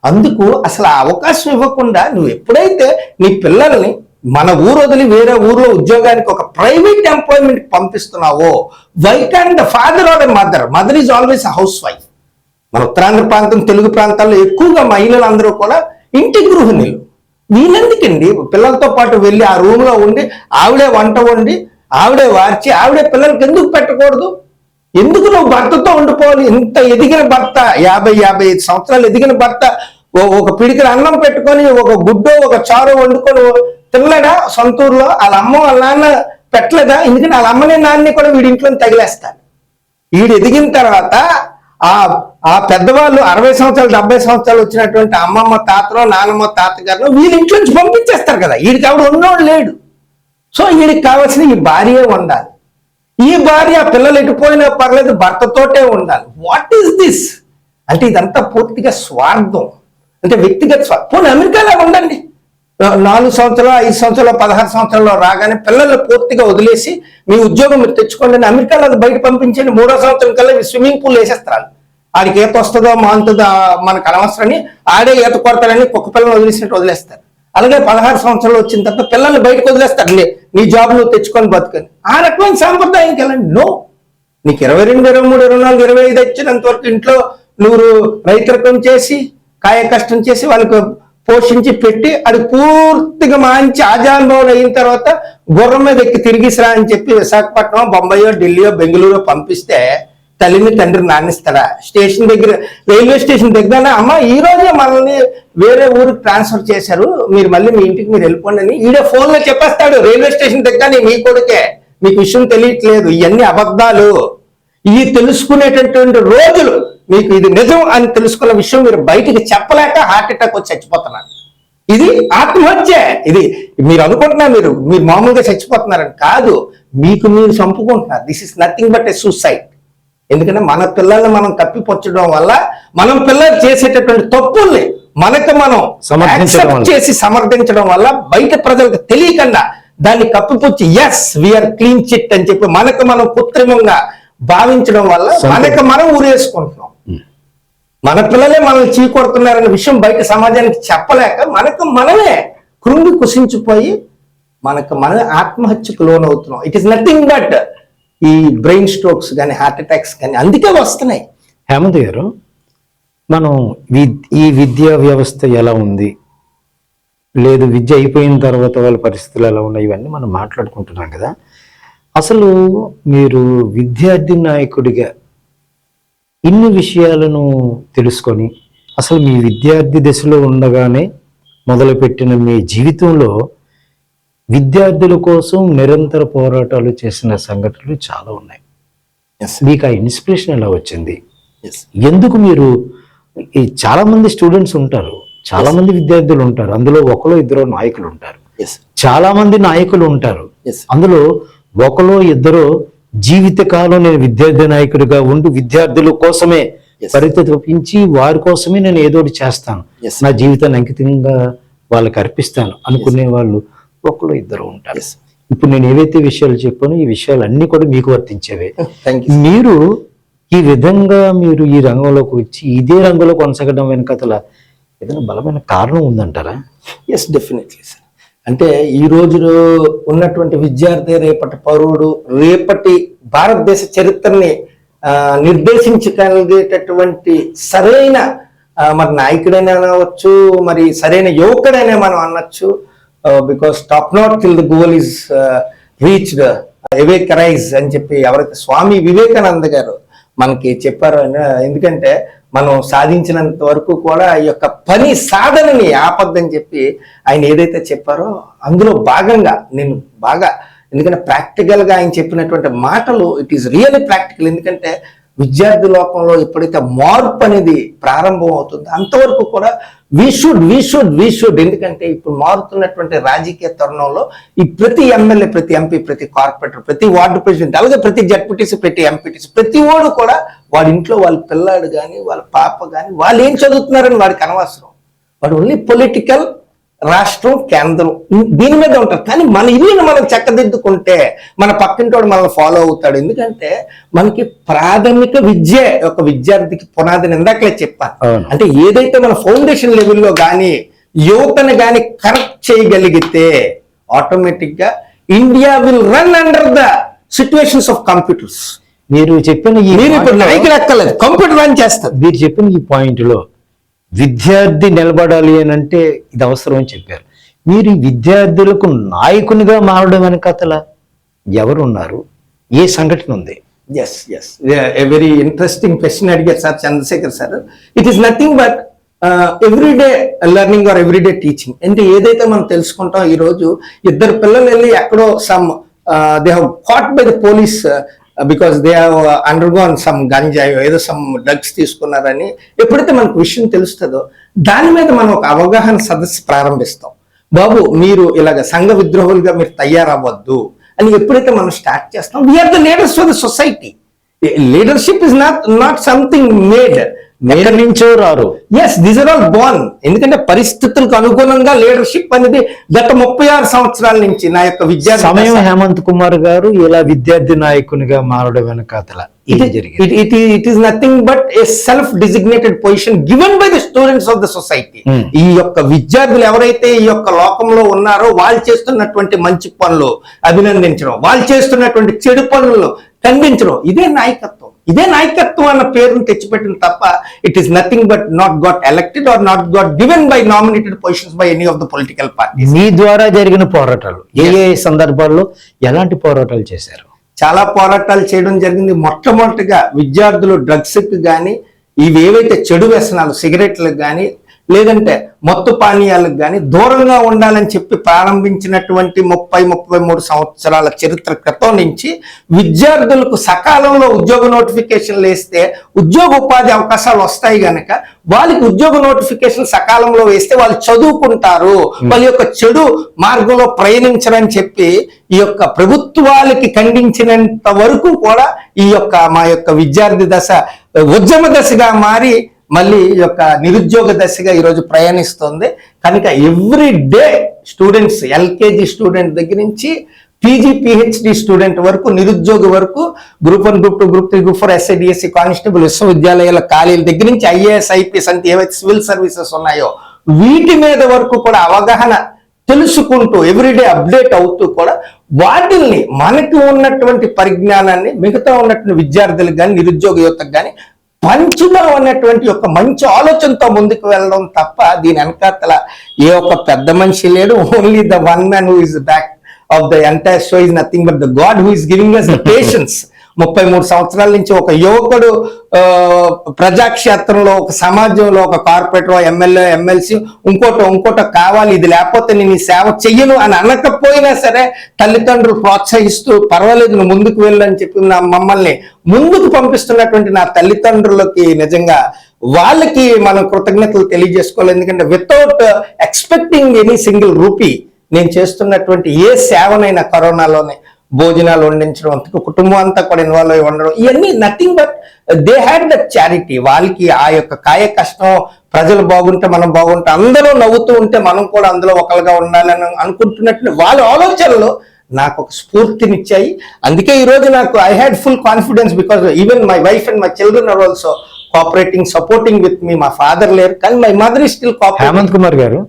అందుకు అసలు ఆ అవకాశం ఇవ్వకుండా నువ్వు ఎప్పుడైతే నీ పిల్లల్ని మన ఊరు వదిలి వేరే ఊర్లో ఉద్యోగానికి ఒక ప్రైవేట్ ఎంప్లాయ్మెంట్ పంపిస్తున్నావో, why can the father or mother is always housewife. మన ఉత్తరాంధ్ర ప్రాంతం, తెలుగు ప్రాంతాల్లో ఎక్కువగా మహిళలందరూ కూడా ఇంటి గృహిణులు. వీళ్ళెందుకండి పిల్లలతో పాటు వెళ్ళి ఆ రూమ్ లో ఉండి ఆవిడే వంట వండి, ఆవిడే వార్చి, ఆవిడే పిల్లలకి ఎందుకు పెట్టకూడదు? ఎందుకు నువ్వు భర్తతో ఉండిపోవాలి? ఇంత ఎదిగిన భర్త, 50-55 సంవత్సరాలు ఎదిగిన భర్త ఒక పిడికిన అన్నం పెట్టుకొని ఒక గుడ్డో ఒక చారో వండుకొని తినలేడా? సొంతూరులో వాళ్ళ అమ్మ వాళ్ళ నాన్న పెట్టలేదా? ఎందుకంటే వాళ్ళ అమ్మని నాన్నని కూడా వీడి ఇంట్లో తగిలేస్తారు. వీడు ఎదిగిన తర్వాత ఆ పెద్దవాళ్ళు 60 సంవత్సరాలు 70 సంవత్సరాలు వచ్చినటువంటి అమ్మమ్మ తాతలో నాన్నమ్మ తాతగారు వీళ్ళ ఇంట్లో నుంచి పంపించేస్తారు కదా. వీడికి ఆవిడ ఉన్నోడు లేడు. సో వీడికి కావాల్సిన ఈ భార్యే ఉండాలి. ఈ భార్య పిల్లలు ఎటుపోయినా పర్లేదు, భర్తతోటే ఉండాలి. What is this? అంటే ఇదంతా పూర్తిగా స్వార్థం, అంటే వ్యక్తిగత స్వార్థం. పోనీ అమెరికాలో ఉండండి, 4 సంవత్సరాలు 5 సంవత్సరాలు 16 సంవత్సరాల్లో రాగానే పిల్లలు పూర్తిగా వదిలేసి మీ ఉద్యోగం మీరు తెచ్చుకోండి. అమెరికాలో అది బయట పంపించండి. 3వ సంవత్సరం కల్లా స్విమ్మింగ్ పూల్ వేసేస్తారు. ఆడికి ఈత వస్తుందో మాంతుందో మనకు అనవసరని ఆడే ఈత కొడతారని కుక్క పిల్లలు వదిలేసినట్టు వదిలేస్తారు. అలాగే 16 సంవత్సరాలు వచ్చిన తర్వాత పిల్లల్ని బయటకు వదిలేస్తారు. నీ జాబ్ నువ్వు తెచ్చుకొని బతుకొని. ఆ రకమైన సాంప్రదాయంకి వెళ్ళండి. నో, నీకు 22, 23, 24, 25 వచ్చినంత వరకు ఇంట్లో నువ్వు రైతురకం చేసి కాయ కష్టం చేసి వాళ్ళకు పోషించి పెట్టి అది పూర్తిగా మంచి ఆజానుభవం అయిన తర్వాత గుర్రం మీద ఎక్కి తిరిగిసిరా అని చెప్పి విశాఖపట్నం, బొంబాయో, ఢిల్లీయో, బెంగళూరు పంపిస్తే తల్లిని తండ్రి నాన్నిస్తారా? స్టేషన్ దగ్గర, రైల్వే స్టేషన్ దగ్గర, అమ్మ ఈ రోజే మనల్ని వేరే ఊరికి ట్రాన్స్ఫర్ చేశారు, మీరు మళ్ళీ మీ ఇంటికి మీరు వెళ్ళిపోండి అని ఈడే ఫోన్ లో చెప్పేస్తాడు. రైల్వే స్టేషన్ దగ్గర మీ కొడుకే, మీకు విషయం తెలియట్లేదు. ఇవన్నీ అబద్ధాలు. ఇవి తెలుసుకునేటటువంటి రోజులు, మీకు ఇది నిజం అని తెలుసుకున్న విషయం మీరు బయటికి చెప్పలేక హార్ట్ అటాక్ వచ్చి చచ్చిపోతున్నారు. ఇది ఆత్మహత్య. ఇది మీరు అనుకుంటున్నా మీరు మామూలుగా చచ్చిపోతున్నారని కాదు, మీకు మీరు చంపుకుంటున్నారు. This is nothing but a suicide. ఎందుకంటే మన పిల్లల్ని మనం తప్పిపొచ్చడం వల్ల, మనం పిల్లలు చేసేటటువంటి తప్పుల్ని మనకు మనం యాక్సెప్ట్ చేసి సమర్థించడం వల్ల బయట ప్రజలకు తెలియకుండా దాన్ని కప్పిపుచ్చి ఎస్ వీఆర్ క్లీన్ చిట్ అని చెప్పి మనకు మనం కృత్రిమంగా భావించడం వల్ల మనకు మనం ఊరేసుకుంటున్నాం. మన పిల్లలే మనల్ని చీకొడుతున్నారనే విషయం బయట సమాజానికి చెప్పలేక మనకు మనమే కృంగి కుసించిపోయి మనకు మనమే ఆత్మహత్యకు లోనవుతున్నాం. ఇట్ ఈస్ నథింగ్ బట్ ఈ బ్రెయిన్ స్ట్రోక్స్ కానీ హార్ట్ అటాక్స్ కానీ అందుకే వస్తున్నాయి. హేమంత్ గారు, మనం ఈ విద్యా వ్యవస్థ ఎలా ఉంది, లేదు విద్య అయిపోయిన తర్వాత వాళ్ళ పరిస్థితులు ఎలా ఉన్నాయి, ఇవన్నీ మనం మాట్లాడుకుంటున్నాం కదా. అసలు మీరు విద్యార్థి నాయకుడిగా ఇన్ని విషయాలను తెలుసుకొని అసలు మీ విద్యార్థి దశలో ఉండగానే మొదలుపెట్టిన మీ జీవితంలో విద్యార్థుల కోసం నిరంతర పోరాటాలు చేసిన సంఘటనలు చాలా ఉన్నాయి. మీకు ఆ ఇన్స్పిరేషన్ ఎలా వచ్చింది? ఎందుకు మీరు చాలా మంది స్టూడెంట్స్ ఉంటారు, చాలా మంది విద్యార్థులు ఉంటారు, అందులో ఒకరో ఇద్దరు నాయకులు ఉంటారు, చాలా మంది నాయకులు ఉంటారు, అందులో ఒకరో ఇద్దరు జీవితకాలం నేను విద్యార్థి నాయకుడిగా ఉండి విద్యార్థుల కోసమే పరితపించి వారి కోసమే నేను ఏదోటి చేస్తాను, నా జీవితాన్ని అంకితంగా వాళ్ళకి అర్పిస్తాను అనుకునే వాళ్ళు ఒకరు ఇద్దరు ఉంటారు. ఇప్పుడు నేను ఏవైతే విషయాలు చెప్పానో ఈ విషయాలు అన్ని కూడా మీకు వర్తించేవే. మీరు ఈ విధంగా మీరు ఈ రంగంలోకి వచ్చి ఇదే రంగంలో కొనసాగడం వెనకతల ఏదైనా బలమైన కారణం ఉందంటారా? Yes, definitely sir. అంటే ఈ రోజులో ఉన్నటువంటి విద్యార్థి రేపటి పౌరుడు, రేపటి భారతదేశ చరిత్రని నిర్దేశించగలిగేటటువంటి సరైన మరి నాయకుడైనా అనవచ్చు, మరి సరైన యువకుడైనా మనం అనొచ్చు. Because stop not till the goal is reached awake rise అని చెప్పి ఎవరైతే స్వామి వివేకానంద గారు మనకి చెప్పారో, ఎందుకంటే మనం సాధించినంత వరకు కూడా ఈ యొక్క పని సాధనని ఆపద్దని చెప్పి ఆయన ఏదైతే చెప్పారో అందులో భాగంగా నేను బాగా, ఎందుకంటే ప్రాక్టికల్ గా ఆయన చెప్పినటువంటి మాటలు ఇట్ ఈస్ రియల్లీ ప్రాక్టికల్. ఎందుకంటే విద్యార్థి లోకంలో ఎప్పుడైతే మార్పు అనేది ప్రారంభం అవుతుందో అంతవరకు కూడా వి షుడ్ ఎందుకంటే ఇప్పుడు మారుతున్నటువంటి రాజకీయ తరుణంలో ఈ ప్రతి ఎమ్మెల్యే, ప్రతి ఎంపీ, ప్రతి కార్పొరేటర్, ప్రతి వార్డు ప్రెసిడెంట్, అలాగే ప్రతి జడ్పీటీసీ, ప్రతి ఎంపీటీసీ, ప్రతి ఓడు కూడా వాడి ఇంట్లో వాళ్ళ పిల్లాడు కానీ వాళ్ళ పాప కానీ వాళ్ళు ఏం చదువుతున్నారని వాడికి అనవసరం. వాడు ఓన్లీ పొలిటికల్, రాష్ట్రం, కేంద్రం దీని మీద ఉంటారు. కానీ మన ఇల్లుని మనం చక్కదిద్దుకుంటే మన పక్కింటోడు మనల్ని ఫాలో అవుతాడు. ఎందుకంటే మనకి ప్రాథమిక విద్య ఒక విద్యార్థికి పునాదిని ఇందాకలే చెప్పాను. అంటే ఏదైతే మన ఫౌండేషన్ లెవెల్లో కానీ యువతను కానీ కరెక్ట్ చేయగలిగితే ఆటోమేటిక్ గా India will run under the situations of computers. మీరు చెప్పిన నాయకులు ఎక్కలేదు, కంప్యూటర్ రన్ చేస్తారు. మీరు చెప్పిన ఈ పాయింట్ లో విద్యార్థి నిలబడాలి అని అంటే ఇది అవసరం అని చెప్పారు. మీరు ఈ విద్యార్థులకు నాయకునిగా మారడం వెనకాతల ఎవరున్నారు, ఏ సంఘటన ఉంది? ఎస్ వెరీ ఇంట్రెస్టింగ్ క్వశ్చన్ అడిగారు sir Chandrashekhar sir. It is nothing but everyday learning or everyday teaching. అంటే ఏదైతే మనం తెలుసుకుంటాం, ఈ రోజు ఇద్దరు పిల్లలు వెళ్ళి ఎక్కడో some they have caught by the police because they have undergone some గంజాయో ఏదో సమ్ డ్రగ్స్ తీసుకున్నారని ఎప్పుడైతే మనకు విషయం తెలుస్తుందో దాని మీద మనం ఒక అవగాహన సదస్సు ప్రారంభిస్తాం. బాబు మీరు ఇలాగ సంఘ విద్రోహులుగా మీరు తయారవ్వద్దు అని ఎప్పుడైతే మనం స్టార్ట్ చేస్తాం, we are the leaders for the society. Leadership is not something made, ఎక్కడి నుంచో రారు. Yes, these are all born. ఎందుకంటే పరిస్థితులకు అనుగుణంగా లీడర్షిప్ అనేది గత 36 సంవత్సరాల నుంచి నా యొక్క విద్యార్థి సమయం హేమంత్ కుమార్ గారు ఇలా విద్యార్థి నాయకునిగా మారడం వెనకాతల it is nothing but a self designated position given by the students of the society. ఈ యొక్క విద్యార్థులు ఎవరైతే ఈ యొక్క లోకంలో ఉన్నారో వాళ్ళు చేస్తున్నటువంటి మంచి పనులు అభినందించడం, వాళ్ళు చేస్తున్నటువంటి చెడు పనులను ఖండించడం, ఇదే నాయకత్వం. ఇదే నాయకత్వం అన్న పేరును తెచ్చిపెట్టిన తప్ప it is nothing but not got elected or not got given by nominated positions by any of the political parties. మీ ద్వారా జరిగిన పోరాటాలు ఏ సందర్భాల్లో ఎలాంటి పోరాటాలు చేశారు? చాలా పోరాటాలు చేయడం జరిగింది. మొట్టమొదటిగా విద్యార్థులు డ్రగ్స్ కి కానీ ఇవి ఏవైతే చెడు వ్యసనాలు సిగరెట్లకు కానీ లేదంటే మత్తు పానీయాలకు కానీ దూరంగా ఉండాలని చెప్పి ప్రారంభించినటువంటి 30-33 సంవత్సరాల చరిత్ర క్రితం నుంచి విద్యార్థులకు సకాలంలో ఉద్యోగ నోటిఫికేషన్లు వేస్తే ఉద్యోగ ఉపాధి అవకాశాలు వస్తాయి గనక వాళ్ళకి ఉద్యోగ నోటిఫికేషన్ సకాలంలో వేస్తే వాళ్ళు చదువుకుంటారు, వాళ్ళ యొక్క చెడు మార్గంలో ప్రయాణించరని చెప్పి ఈ యొక్క ప్రభుత్వాలకి ఖండించినంత వరకు కూడా ఈ యొక్క మా యొక్క విద్యార్థి దశ ఉద్యమ దశగా మారి మళ్ళీ ఈ యొక్క నిరుద్యోగ దశగా ఈరోజు ప్రయాణిస్తుంది. కనుక every day students, LKG student దగ్గర నుంచి పీజీ పిహెచ్డి స్టూడెంట్ వరకు, నిరుద్యోగ వరకు, group 1, group 2, group 3, group 4, SI DSC, constable, విశ్వవిద్యాలయాల ఖాళీల దగ్గర నుంచి ఐఏఎస్, ఐపీఎస్ అంటే ఏవైతే సివిల్ సర్వీసెస్ ఉన్నాయో వీటి మీద వరకు కూడా అవగాహన తెలుసుకుంటూ ఎవ్రీడే అప్డేట్ అవుతూ కూడా వాటిల్ని మనకి ఉన్నటువంటి పరిజ్ఞానాన్ని మిగతా ఉన్నటువంటి విద్యార్థులకు కానీ నిరుద్యోగ యువతకు కానీ పంచుదాం అన్నటువంటి ఒక మంచి ఆలోచనతో ముందుకు వెళ్ళడం తప్ప దీని వెనకాతల ఏ ఒక్క పెద్ద మనిషి లేడు. Only the one man who is back of the entire show is nothing but the God who is giving us the patience. 33 సంవత్సరాల నుంచి ఒక యువకుడు ప్రజాక్షేత్రంలో, ఒక సమాజంలో, ఒక కార్పొరేటర్, ఎమ్మెల్యే, ఎమ్మెల్సీ ఇంకోటో కావాలి, ఇది లేకపోతే నేను ఈ సేవ చెయ్యను అని అనకపోయినా సరే తల్లిదండ్రులు ప్రోత్సహిస్తూ పర్వాలేదు నువ్వు ముందుకు వెళ్ళని చెప్పి మమ్మల్ని ముందుకు పంపిస్తున్నటువంటి నా తల్లిదండ్రులకి నిజంగా వాళ్ళకి మనం కృతజ్ఞతలు తెలియజేసుకోవాలి. ఎందుకంటే without expecting any single rupee నేను చేస్తున్నటువంటి ఏ సేవనైనా కరోనాలోనే భోజనాలు వండించడం, కుటుంబం అంతా కూడా ఇన్వాల్వ్ అయి ఉండడం, ఇవన్నీ nothing but they had the charity. వాళ్ళకి ఆ యొక్క కాయ కష్టం, ప్రజలు బాగుంటే మనం బాగుంటే, అందరూ నవ్వుతూ ఉంటే మనం కూడా అందులో ఒకరుగా ఉండాలని అనుకుంటున్నట్లు వాళ్ళ ఆలోచనలు నాకు ఒక స్ఫూర్తినిచ్చాయి. అందుకే ఈ రోజు నాకు I had full confidence because even my wife and my children are also cooperating, supporting with me. మా ఫాదర్ లేరు కానీ my mother is still cooperating. Hemanth Kumar గారు,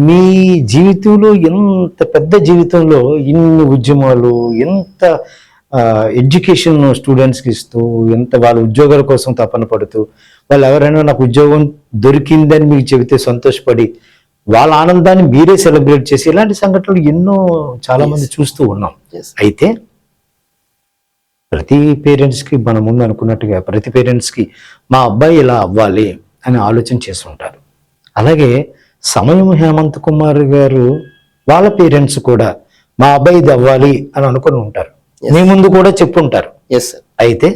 మీ జీవితంలో ఎంత పెద్ద జీవితంలో ఇన్ని ఉద్యమాలు, ఎంత ఎడ్యుకేషన్ స్టూడెంట్స్కి ఇస్తూ, ఎంత వాళ్ళ ఉద్యోగాల కోసం తపన పడుతూ, వాళ్ళు ఎవరైనా నాకు ఉద్యోగం దొరికిందని మీకు చెబితే సంతోషపడి వాళ్ళ ఆనందాన్ని మీరే సెలబ్రేట్ చేసి ఇలాంటి సంఘటనలు ఎన్నో చాలా మంది చూస్తూ ఉన్నాం. అయితే ప్రతి పేరెంట్స్కి మన ముందు అనుకున్నట్టుగా ప్రతి పేరెంట్స్కి మా అబ్బాయి ఇలా అవ్వాలి అని ఆలోచన చేసి ఉంటారు. అలాగే సమయం హేమంత్ కుమార్ గారు వాళ్ళ పేరెంట్స్ కూడా మా అబ్బాయి ఇది అవ్వాలి అని అనుకుని ఉంటారు. మీ ముందు కూడా చెప్పుంటారు. Yes sir. అయితే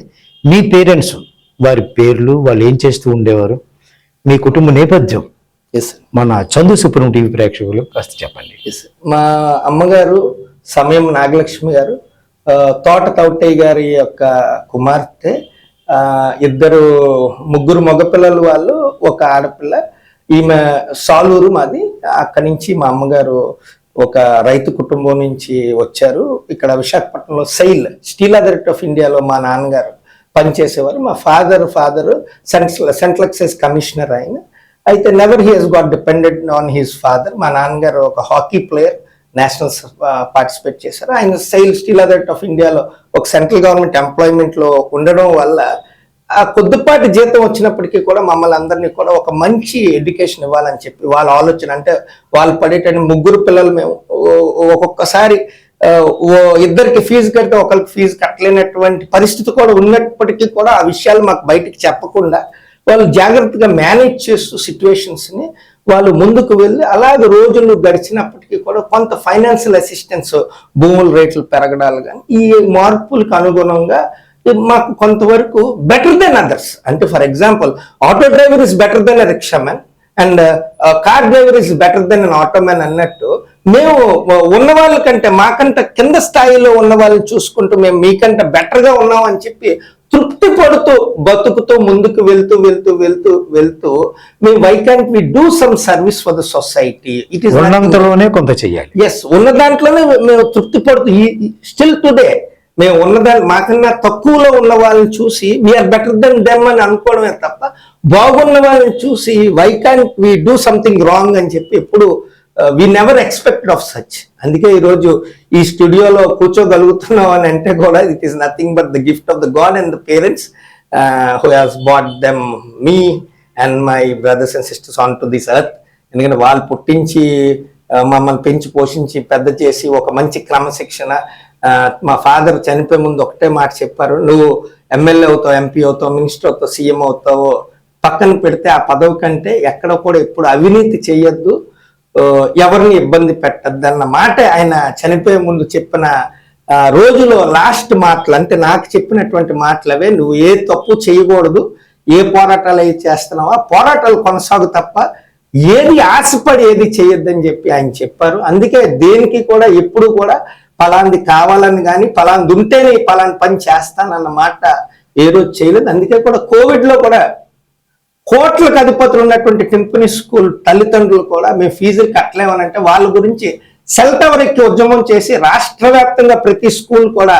మీ పేరెంట్స్ వారి పేర్లు, వాళ్ళు ఏం చేస్తూ ఉండేవారు, మీ కుటుంబ నేపథ్యం ఎస్ మన చందు సుప్రీం టీవీ ప్రేక్షకులు కాస్త చెప్పండి. ఎస్. మా అమ్మగారు సమయం నాగలక్ష్మి గారు తోట తౌటయ్య గారి యొక్క కుమార్తె. ముగ్గురు మగపిల్లలు, వాళ్ళు ఒక ఆడపిల్ల. ఈమె సాలూరు మాది. అక్కడి నుంచి మా అమ్మగారు ఒక రైతు కుటుంబం నుంచి వచ్చారు. ఇక్కడ విశాఖపట్నంలో స్టీల్ అథారిటీ ఆఫ్ ఇండియాలో మా నాన్నగారు పనిచేసేవారు. మా ఫాదర్ సెంట్రల్ ఎక్సైజ్ కమిషనర్ ఆయన. అయితే never he has got depended on his father. మా నాన్నగారు ఒక హాకీ ప్లేయర్, నేషనల్స్ పార్టిసిపేట్ చేశారు. ఆయన స్టీల్ అథారిటీ ఆఫ్ ఇండియాలో ఒక సెంట్రల్ గవర్నమెంట్ ఎంప్లాయ్మెంట్ లో ఉండడం వల్ల ఆ కొద్దిపాటి జీతం వచ్చినప్పటికీ కూడా మమ్మల్ని అందరినీ కూడా ఒక మంచి ఎడ్యుకేషన్ ఇవ్వాలని చెప్పి వాళ్ళ ఆలోచన. అంటే వాళ్ళు పడేటటువంటి ముగ్గురు పిల్లలు మేము ఒక్కొక్కసారి ఇద్దరికి ఫీజు కడితే ఒకరికి ఫీజు కట్టలేనటువంటి పరిస్థితి కూడా ఉన్నప్పటికీ కూడా ఆ విషయాలు మాకు బయటికి చెప్పకుండా వాళ్ళు జాగ్రత్తగా మేనేజ్ చేస్తూ సిచ్యువేషన్స్ ని వాళ్ళు ముందుకు వెళ్ళి అలాగే రోజులు గడిచినప్పటికీ కూడా కొంత ఫైనాన్షియల్ అసిస్టెన్స్, భూముల రేట్లు పెరగడాలు కానీ ఈ మార్పులకు అనుగుణంగా మాకు కొంతవరకు బెటర్ దెన్ అదర్స్. అంటే for example auto driver is better than a rickshaw man and car driver is better than an auto man అన్నట్టు మేము ఉన్న వాళ్ళకంటే మాకంటే కింద స్థాయిలో ఉన్న వాళ్ళని చూసుకుంటూ మేము మీకంటే బెటర్ గా ఉన్నాం అని చెప్పి తృప్తి పడుతూ బతుకుతూ ముందుకు వెళ్తూ వెళ్తూ వెళ్తూ వెళ్తూ మేము why can't we do some service for the society. It is ఉన్నంతలోనే కొంత చెయ్యాలి. ఎస్, ఉన్న దాంట్లోనే మేము తృప్తి పడుతూ స్టిల్ టుడే మేము ఉన్నదాన్ని మాకన్నా తక్కువలో ఉన్న వాళ్ళని చూసి వీఆర్ బెటర్ దెన్ దెమ్ అని అనుకోవడమే తప్ప బాగున్న వాళ్ళని చూసి why can't we do something wrong అని చెప్పి ఎప్పుడు we never expected of such. అందుకే ఈరోజు ఈ స్టూడియోలో కూర్చోగలుగుతున్నాం అని అంటే కూడా it is nothing but the gift of the God and the parents who has bought them me and my brothers and sisters on to this earth. ఎందుకంటే వాళ్ళు పుట్టించి మమ్మల్ని పెంచి పోషించి పెద్ద చేసి ఒక మంచి క్రమశిక్షణ. మా ఫాదర్ చనిపోయే ముందు ఒకటే మాట చెప్పారు, నువ్వు ఎమ్మెల్యే అవుతావు, ఎంపీ అవుతావు, మినిస్టర్ అవుతావు, సీఎం అవుతావు, పక్కన పెడితే ఆ పదవి కంటే ఎక్కడ కూడా ఎప్పుడు అవినీతి చెయ్యొద్దు, ఎవరిని ఇబ్బంది పెట్టద్దు అన్న మాట ఆయన చనిపోయే ముందు చెప్పిన రోజులో లాస్ట్ మాటలు. అంటే నాకు చెప్పినటువంటి మాటలు అవే. నువ్వు ఏ తప్పు చేయకూడదు, ఏ పోరాటాలు అవి చేస్తున్నావో ఆ పోరాటాలు కొనసాగు తప్ప ఏది ఆశపడి ఏది చేయొద్దని చెప్పి ఆయన చెప్పారు. అందుకే దేనికి కూడా ఎప్పుడు కూడా ఫలాంది కావాలని కానీ ఫలాంది ఉంటేనే ఫలాంటి పని చేస్తానన్న మాట ఏ రోజు చేయలేదు. అందుకే కూడా కోవిడ్ లో కూడా కోట్లకు అధిపతులు ఉన్నటువంటి టింపనీ స్కూల్ తల్లిదండ్రులు కూడా మేము ఫీజులు కట్టలేమనంటే వాళ్ళ గురించి సెల్ టవర్ ఎక్కి ఉద్యమం చేసి రాష్ట్ర వ్యాప్తంగా ప్రతి స్కూల్ కూడా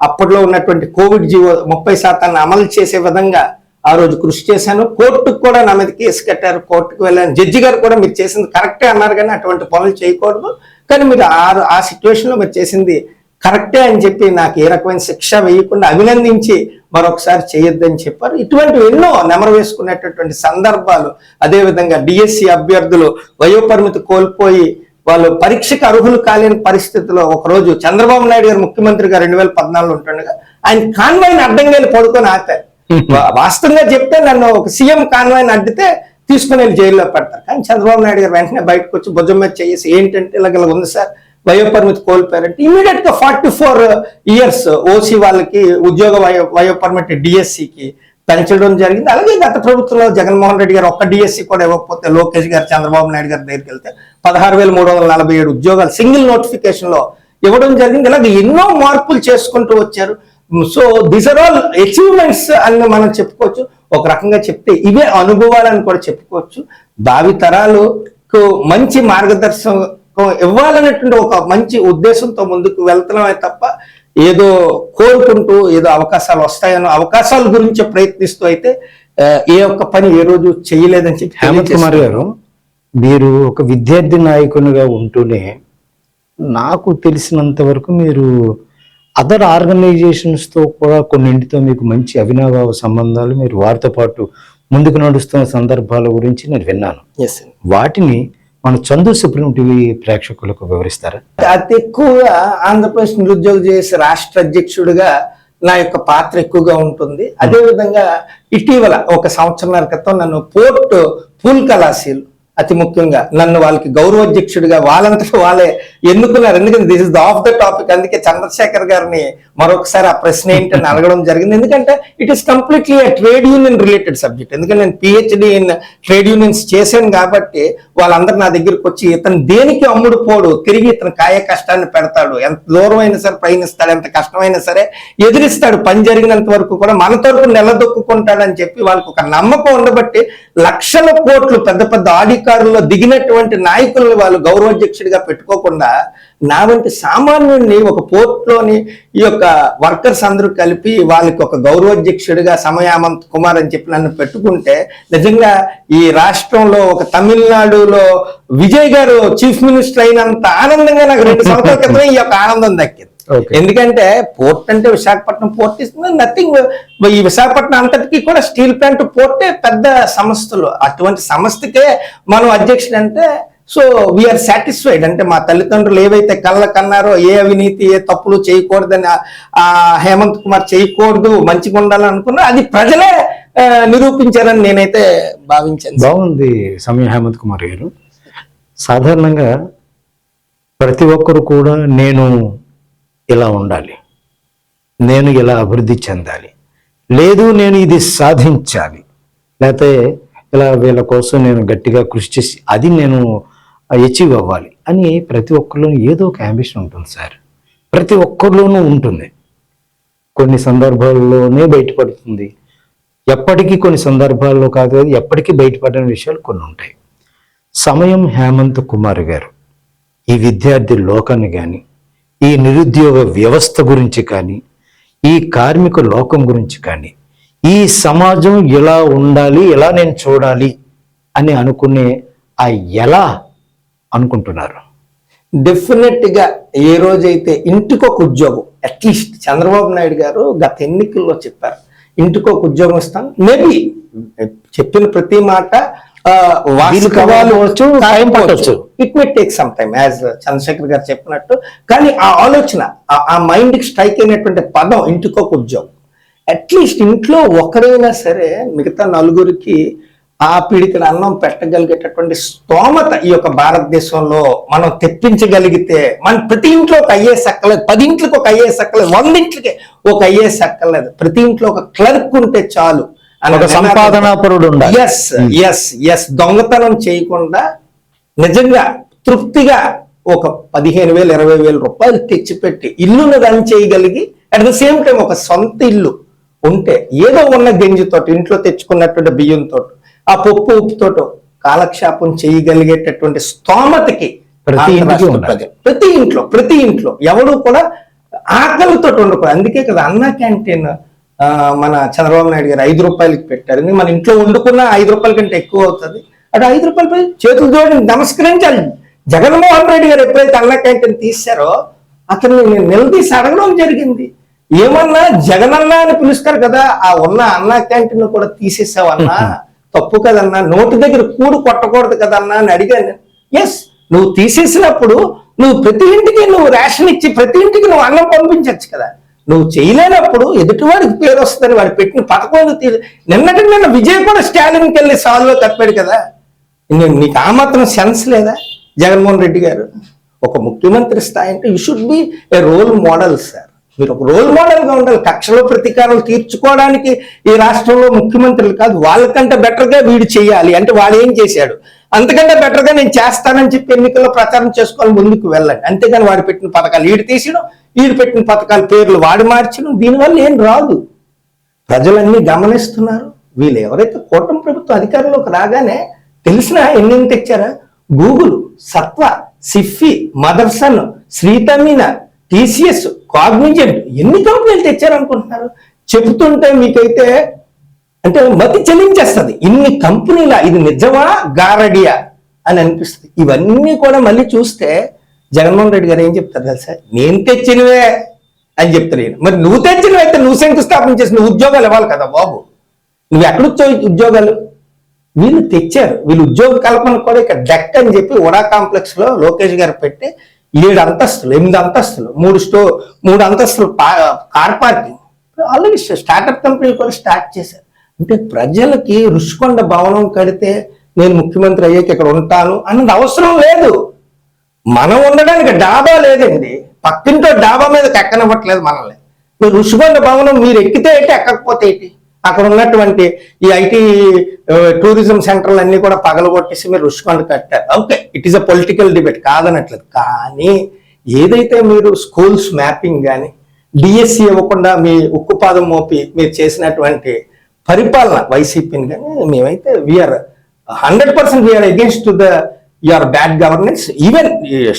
అప్పట్లో ఉన్నటువంటి కోవిడ్ జీవో 30% అమలు చేసే విధంగా ఆ రోజు కృషి చేశాను. కోర్టుకు కూడా నా మీద కేసు కట్టారు, కోర్టుకు వెళ్ళాను. జడ్జి గారు కూడా మీరు చేసింది కరెక్టే అన్నారు, కానీ అటువంటి పనులు చేయకూడదు, కానీ మీరు ఆ సిచ్యువేషన్ లో మీరు చేసింది కరెక్టే అని చెప్పి నాకు ఏ రకమైన శిక్ష వేయకుండా అభినందించి మరొకసారి చేయొద్దని చెప్పారు. ఇటువంటివి ఎన్నో నెమరు వేసుకునేటటువంటి సందర్భాలు. అదేవిధంగా డిఎస్సి అభ్యర్థులు వయోపరిమితి కోల్పోయి వాళ్ళు పరీక్షకు అర్హులు కాలేని పరిస్థితిలో ఒకరోజు చంద్రబాబు నాయుడు గారు ముఖ్యమంత్రి గారు 2014 ఉంటుండగా ఆయన కాన్వాయ్ని అడ్డంగా పడుకొని ఆపారు. వాస్తవంగా చెప్తే నన్ను ఒక సీఎం కాన్వాయ్ని అడ్డితే తీసుకుని వెళ్ళి జైల్లో పెడతారు. కానీ చంద్రబాబు నాయుడు గారు వెంటనే బయటకు వచ్చి భుజం మీద చేసి ఏంటంటే ఇలాగ ఉంది సార్, వయోపరిమితి కోల్పోయారంటే ఇమీడియట్ గా 44 years ఓసీ వాళ్ళకి ఉద్యోగ వయోపరిమితి డిఎస్సికి పెంచడం జరిగింది. అలాగే గత ప్రభుత్వంలో జగన్మోహన్ రెడ్డి గారు ఒక్క డిఎస్సి కూడా ఇవ్వకపోతే లోకేష్ గారు చంద్రబాబు నాయుడు గారి దగ్గరికి వెళ్తే 16,347 ఉద్యోగాలు సింగిల్ నోటిఫికేషన్ లో ఇవ్వడం జరిగింది. ఇలాగ ఎన్నో మార్పులు చేసుకుంటూ వచ్చారు. So these are all achievements అని మనం చెప్పుకోవచ్చు. ఒక రకంగా చెప్తే ఇవే అనుభవాలని కూడా చెప్పుకోవచ్చు. భావి తరాలకు మంచి మార్గదర్శకం ఇవ్వాలనేటువంటి ఒక మంచి ఉద్దేశంతో ముందుకు వెళ్తున్నామే తప్ప ఏదో కోరుకుంటూ ఏదో అవకాశాలు వస్తాయనో అవకాశాల గురించి ప్రయత్నిస్తూ అయితే ఏ ఒక్క పని ఏ రోజు చేయలేదని చెప్పి హేమంత్ కుమార్ గారు, మీరు ఒక విద్యార్థి నాయకునిగా ఉంటూనే నాకు తెలిసినంత వరకు మీరు అదర్ ఆర్గనైజేషన్స్ తో కూడా కొన్నింటితో మీకు మంచి అవినాభావ సంబంధాలు, మీరు వారితో పాటు ముందుకు నడుస్తున్న సందర్భాల గురించి నేను విన్నాను. వాటిని మన చందు సుప్రీం టీవీ ప్రేక్షకులకు వివరిస్తారా? అతి ఎక్కువగా ఆంధ్రప్రదేశ్ నిరుద్యోగ చేసే రాష్ట్ర అధ్యక్షుడిగా నా యొక్క పాత్ర ఎక్కువగా ఉంటుంది. అదే విధంగా ఇటీవల ఒక సంవత్సరాల క్రితం నన్ను పోర్ట్ పూల్ కళాశీలు అతి ముఖ్యంగా నన్ను వాళ్ళకి గౌరవాధ్యక్షుడిగా వాళ్ళంతటా వాళ్ళే ఎన్నుకున్నారు. ఎందుకంటే this is the of the topic. అందుకే చంద్రశేఖర్ గారిని మరొకసారి ఆ ప్రశ్న ఏంటని అడగడం జరిగింది. ఎందుకంటే it is completely trade union related subject. ఎందుకంటే నేను పిహెచ్డి ఇన్ ట్రేడ్ యూనియన్స్ చేశాను కాబట్టి వాళ్ళందరూ నా దగ్గరికి వచ్చి ఇతను దేనికి అమ్ముడు పోడు, తిరిగి ఇతను కాయ కష్టాన్ని పెడతాడు, ఎంత దూరం అయినా సరే ప్రయాణిస్తాడు, ఎంత కష్టమైనా సరే ఎదిరిస్తాడు, పని జరిగినంత వరకు కూడా మన తరపు నిలదొక్కుంటాడని చెప్పి వాళ్ళకి ఒక నమ్మకం ఉండబట్టి లక్షల కోట్లు పెద్ద పెద్ద అధికారుల్లో దిగినటువంటి నాయకులను వాళ్ళు గౌరవాధ్యక్షుడిగా పెట్టుకోకుండా నా వంటి సామాన్యుడిని ఒక పోర్ట్లోని ఈ యొక్క వర్కర్స్ అందరూ కలిపి వాళ్ళకి ఒక గౌరవాధ్యక్షుడిగా సమయామంత్ కుమార్ అని చెప్పి నన్ను పెట్టుకుంటే నిజంగా ఈ రాష్ట్రంలో ఒక తమిళనాడులో విజయ్ గారు చీఫ్ మినిస్టర్ అయినంత ఆనందంగా నాకు 2 సంవత్సరాల క్రితం ఈ యొక్క ఆనందం దక్కింది. ఎందుకంటే పోర్ట్ అంటే విశాఖపట్నం పోర్ట్ ఇస్తుంది నథింగ్. ఈ విశాఖపట్నం అంతటికి కూడా స్టీల్ ప్లాంట్ పోర్టే పెద్ద సంస్థలు. అటువంటి సంస్థకే మనం అధ్యక్షుడు అంటే సో వీఆర్ సాటిస్ఫైడ్. అంటే మా తల్లిదండ్రులు ఏవైతే కళ్ళ కన్నారో ఏ అవినీతి ఏ తప్పులు చేయకూడదని ఆ హేమంత్ కుమార్ చేయకూడదు మంచిగా ఉండాలని అనుకున్నా అది ప్రజలే నిరూపించారని నేనైతే భావించాను. బాగుంది సమయం హేమంత్ కుమార్ గారు. సాధారణంగా ప్రతి ఒక్కరు కూడా నేను ఇలా ఉండాలి, నేను ఇలా అభివృద్ధి చెందాలి, లేదు నేను ఇది సాధించాలి, లేకపోతే ఇలా వీళ్ళ కోసం నేను గట్టిగా కృషి చేసి అది నేను అచీవ్ అవ్వాలి అని ప్రతి ఒక్కరిలోనూ ఏదో ఒక అంబిషన్ ఉంటుంది సార్. ప్రతి ఒక్కరిలోనూ ఉంటుంది. కొన్ని సందర్భాల్లోనే బయటపడుతుంది, ఎప్పటికీ కొన్ని సందర్భాల్లో కాదు, ఎప్పటికీ బయటపడిన విషయాలు కొన్ని ఉంటాయి. సమయం హేమంత్ కుమార్ గారు ఈ విద్యార్థి లోకాన్ని కానీ, ఈ నిరుద్యోగ వ్యవస్థ గురించి కానీ, ఈ కార్మిక లోకం గురించి కానీ, ఈ సమాజం ఎలా ఉండాలి, ఎలా నేను చూడాలి అని అనుకునే ఆ ఎలా అనుకుంటున్నారు? డెఫినెట్ గా ఏ రోజైతే ఇంటికి ఒక ఉద్యోగం, అట్లీస్ట్ చంద్రబాబు నాయుడు గారు గత ఎన్నికల్లో చెప్పారు ఇంటికి ఒక ఉద్యోగం ఇస్తాను. మేబీ చెప్పిన ప్రతి మాట it may take some time as Chandrashekhar garu చెప్పినట్టు. కానీ ఆ ఆలోచన ఆ మైండ్ కి స్ట్రైక్ అయినటువంటి పదం ఇంటికి ఒక ఉద్యోగం. అట్లీస్ట్ ఇంట్లో ఒకరైనా సరే మిగతా నలుగురికి ఆ పీడికన అన్నం పెట్టగలిగేటటువంటి స్తోమత ఈ యొక్క భారతదేశంలో మనం తెప్పించగలిగితే మన ప్రతి ఇంట్లో ఒక ఐఏఎస్ అక్కర్లేదు, 10 ఇంట్లకి ఒక ఐఏఎస్ అక్కర్లేదు, 100 ఇంట్లకి ఒక ఐఏఎస్ అక్కర్లేదు, ప్రతి ఇంట్లో ఒక క్లర్క్ ఉంటే చాలు. సంపాదనాపరుడు ఉండాలి. ఎస్ దొంగతనం చేయకుండా నిజంగా తృప్తిగా ఒక 15,000 20,000 రూపాయలు తెచ్చిపెట్టి ఇల్లును రన్ చేయగలిగి అట్ ద సేమ్ టైం ఒక సొంత ఇల్లు ఉంటే ఏదో ఉన్న గంజితోటి ఇంట్లో తెచ్చుకున్నటువంటి బియ్యంతో ఆ పప్పు ఉప్పుతోటో కాలక్షేపం చేయగలిగేటటువంటి స్తోమతకి ప్రతి ఇంట్లో ఎవరు కూడా ఆకలితో ఉండకూడదు. అందుకే కదా అన్నా క్యాంటీన్ మన చంద్రబాబు నాయుడు గారు 5 రూపాయలకి పెట్టారు. మన ఇంట్లో వండుకున్న 5 రూపాయల కంటే ఎక్కువ అవుతుంది. అటు 5 రూపాయలపై చేతులు జోడి నమస్కరించాలి. జగన్మోహన్ రెడ్డి గారు ఎప్పుడైతే అన్నా క్యాంటీన్ తీశారో అతన్ని నేను నిలదీసి అడగడం జరిగింది. ఏమన్నా జగనన్నా అని పిలుస్తారు కదా, ఆ ఉన్న అన్నా క్యాంటీన్ కూడా తీసేసావన్నా తప్పు కదన్నా, నోటి దగ్గర కూడు కొట్టకూడదు కదన్నా అని అడిగాను. ఎస్, నువ్వు తీసేసినప్పుడు నువ్వు ప్రతి ఇంటికి నువ్వు రేషన్ ఇచ్చి ప్రతి ఇంటికి నువ్వు అన్నం పంపించచ్చు కదా. నువ్వు చేయలేనప్పుడు ఎదుటివాడికి పేరు వస్తుందని వాడు పెట్టిన పథకం నిన్న విజయ్ కూడా స్టాలిన్కి వెళ్ళి సాల్వ్లో తప్పాడు కదా. నీకు ఆ మాత్రం సెన్స్ లేదా? జగన్మోహన్ రెడ్డి గారు ఒక ముఖ్యమంత్రి స్థాయి అంటే you should be a role model sir. మీరు ఒక రోల్ మోడల్ గా ఉండాలి. కక్షలో ప్రతీకారాలు తీర్చుకోవడానికి ఈ రాష్ట్రంలో ముఖ్యమంత్రులు కాదు, వాళ్ళకంటే బెటర్ గా వీడు చేయాలి అంటే వాడు ఏం చేశాడు అంతకంటే బెటర్ గా నేను చేస్తానని చెప్పి ఎన్నికల్లో ప్రచారం చేసుకోవాలి, ముందుకు వెళ్ళండి. అంతేగాని వాడు పెట్టిన పథకాలు వీడు తీసడం, వీడు పెట్టిన పథకాల పేర్లు వాడు మార్చడం, దీనివల్ల ఏం రాదు. ప్రజలన్నీ గమనిస్తున్నారు. వీళ్ళు ఎవరైతే కూటమి ప్రభుత్వం అధికారంలోకి రాగానే తెలిసిన ఎన్ని తెచ్చారా? గూగుల్, సత్వ, సిఫీ, మదర్సన్, శ్రీతమీన, టీసీఎస్, కాగ్నిజెంట్ ఎన్ని కంపెనీలు తెచ్చారనుకుంటున్నారు? చెబుతుంటే మీకైతే అంటే మతి చెల్లించేస్తుంది. ఇన్ని కంపెనీల ఇది నిజమా గారడియా అని అనిపిస్తుంది. ఇవన్నీ కూడా మళ్ళీ చూస్తే జగన్మోహన్ రెడ్డి గారు ఏం చెప్తారు తెలుసా? నేను తెచ్చినవే అని చెప్తారు. మరి నువ్వు తెచ్చినవైతే నువ్వు శంకుస్థాపన చేసిన ఉద్యోగాలు ఇవ్వాలి కదా బాబు. నువ్వు ఎక్కడొచ్చావు ఉద్యోగాలు? వీళ్ళు తెచ్చారు. వీళ్ళు ఉద్యోగ కల్పన కూడా ఇక్కడ డెక్ అని చెప్పి ఉడా కాంప్లెక్స్ లో లోకేష్ గారు పెట్టి 7 అంతస్తులు 8 అంతస్తులు 3 అంతస్తులు కార్ పార్కింగ్ ఆల్రెడీ స్టార్టప్ కంపెనీలు కూడా స్టార్ట్ చేశారు. అంటే ప్రజలకి రుషికొండ భవనం కడితే నేను ముఖ్యమంత్రి అయ్యాక ఇక్కడ ఉంటాను అన్నది అవసరం లేదు. మనం ఉండడానికి డాబా లేదండి, పక్కింటో డాబా మీద ఎక్కనివ్వట్లేదు మనల్ని. మీరు రుషికొండ భవనం మీరు ఎక్కితే ఏంటి, ఎక్కకపోతే ఏంటి? అక్కడ ఉన్నటువంటి ఈ ఐటీ టూరిజం సెంటర్లు అన్ని కూడా పగలగొట్టేసి మీరు రుషికొండ కట్టారు. Okay, it is a political debate, కాదనట్లేదు. కానీ ఏదైతే మీరు స్కూల్స్ మ్యాపింగ్ కానీ డిఎస్సి ఇవ్వకుండా మీ ఉక్కుపాదం మోపి మీరు చేసినటువంటి పరిపాలన వైసీపీని కానీ మేమైతే we are 100% we are against the your bad governance. Even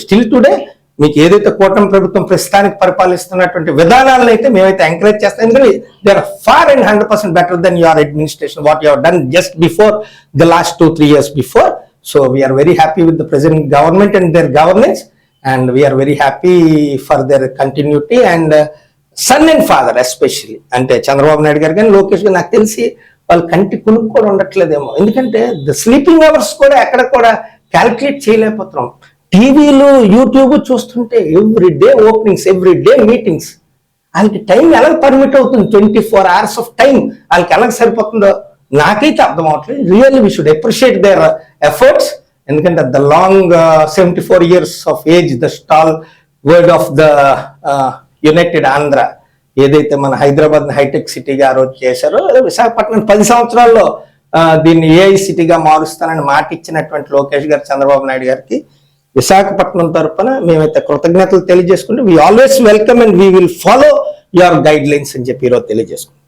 still today మీకు ఏదైతే కూటమి ప్రభుత్వం ప్రస్తుతానికి పరిపాలిస్తున్నటువంటి విధానాలను అయితే మేమైతే ఎంకరేజ్ చేస్తాం. ఎందుకంటే they are far and 100% better than your administration what you have done just before the last 2-3 years before. So we are very happy with the present government and their governance, and we are very happy for their continuity and son and father especially. అంటే చంద్రబాబు నాయుడు గారు కానీ లోకేష్ గారు నాకు తెలిసి వాళ్ళు కంటి కునుకు కూడా ఉండట్లేదేమో, ఎందుకంటే ద స్లీపింగ్ అవర్స్ కూడా ఎక్కడ కూడా క్యాల్కులేట్ చేయలేకపోతున్నాం. టీవీలు యూట్యూబ్ చూస్తుంటే every day openings, every day meetings. వాళ్ళకి టైం ఎలా పర్మిట్ అవుతుంది? 24 hours ఆఫ్ టైం వాళ్ళకి ఎలా సరిపోతుందో నాకైతే అర్థం అవట్లేదు. Really we should appreciate their efforts. ఎందుకంటే the long 74 years of age, the stalwart of the united Andhra, ఏదైతే మన హైదరాబాద్ హైటెక్ సిటీగా ఆ రోజు చేశారో, విశాఖపట్నం 10 సంవత్సరాల్లో దీన్ని ఏఐ సిటీగా మారుస్తానని మాట ఇచ్చినటువంటి లోకేష్ గారు, చంద్రబాబు నాయుడు గారికి విశాఖపట్నం తరఫున మేమైతే కృతజ్ఞతలు తెలియజేసుకుంటే we always welcome and we will follow your guidelines అని చెప్పి ఈరోజు తెలియజేసుకుంటాం.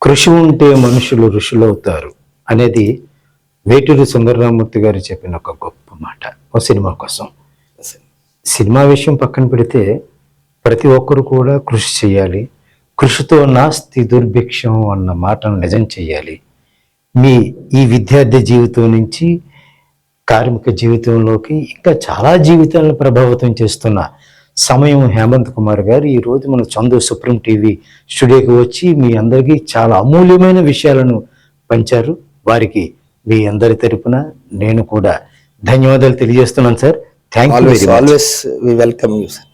కృషి ఉంటే మనుషులు ఋషులు అవుతారు అనేది వేటూరి సుందరరామూర్తి గారు చెప్పిన ఒక గొప్ప మాట. ఓ సినిమా కోసం, సినిమా విషయం పక్కన పెడితే ప్రతి ఒక్కరు కూడా కృషి చేయాలి. కృషితో నాస్తి దుర్భిక్షం అన్న మాటను నిజం చేయాలి. మీ ఈ విద్యార్థి జీవితం నుంచి కార్మిక జీవితంలోకి ఇంకా చాలా జీవితాలను ప్రభావితం చేస్తున్న సమయం హేమంత్ కుమార్ గారు ఈరోజు మన చందు సుప్రీం టీవీ స్టూడియోకి వచ్చి మీ అందరికీ చాలా అమూల్యమైన విషయాలను పంచారు. వారికి మీ అందరి తరపున నేను కూడా ధన్యవాదాలు తెలియజేస్తున్నాను sir. Thank you very much. Always we welcome you sir.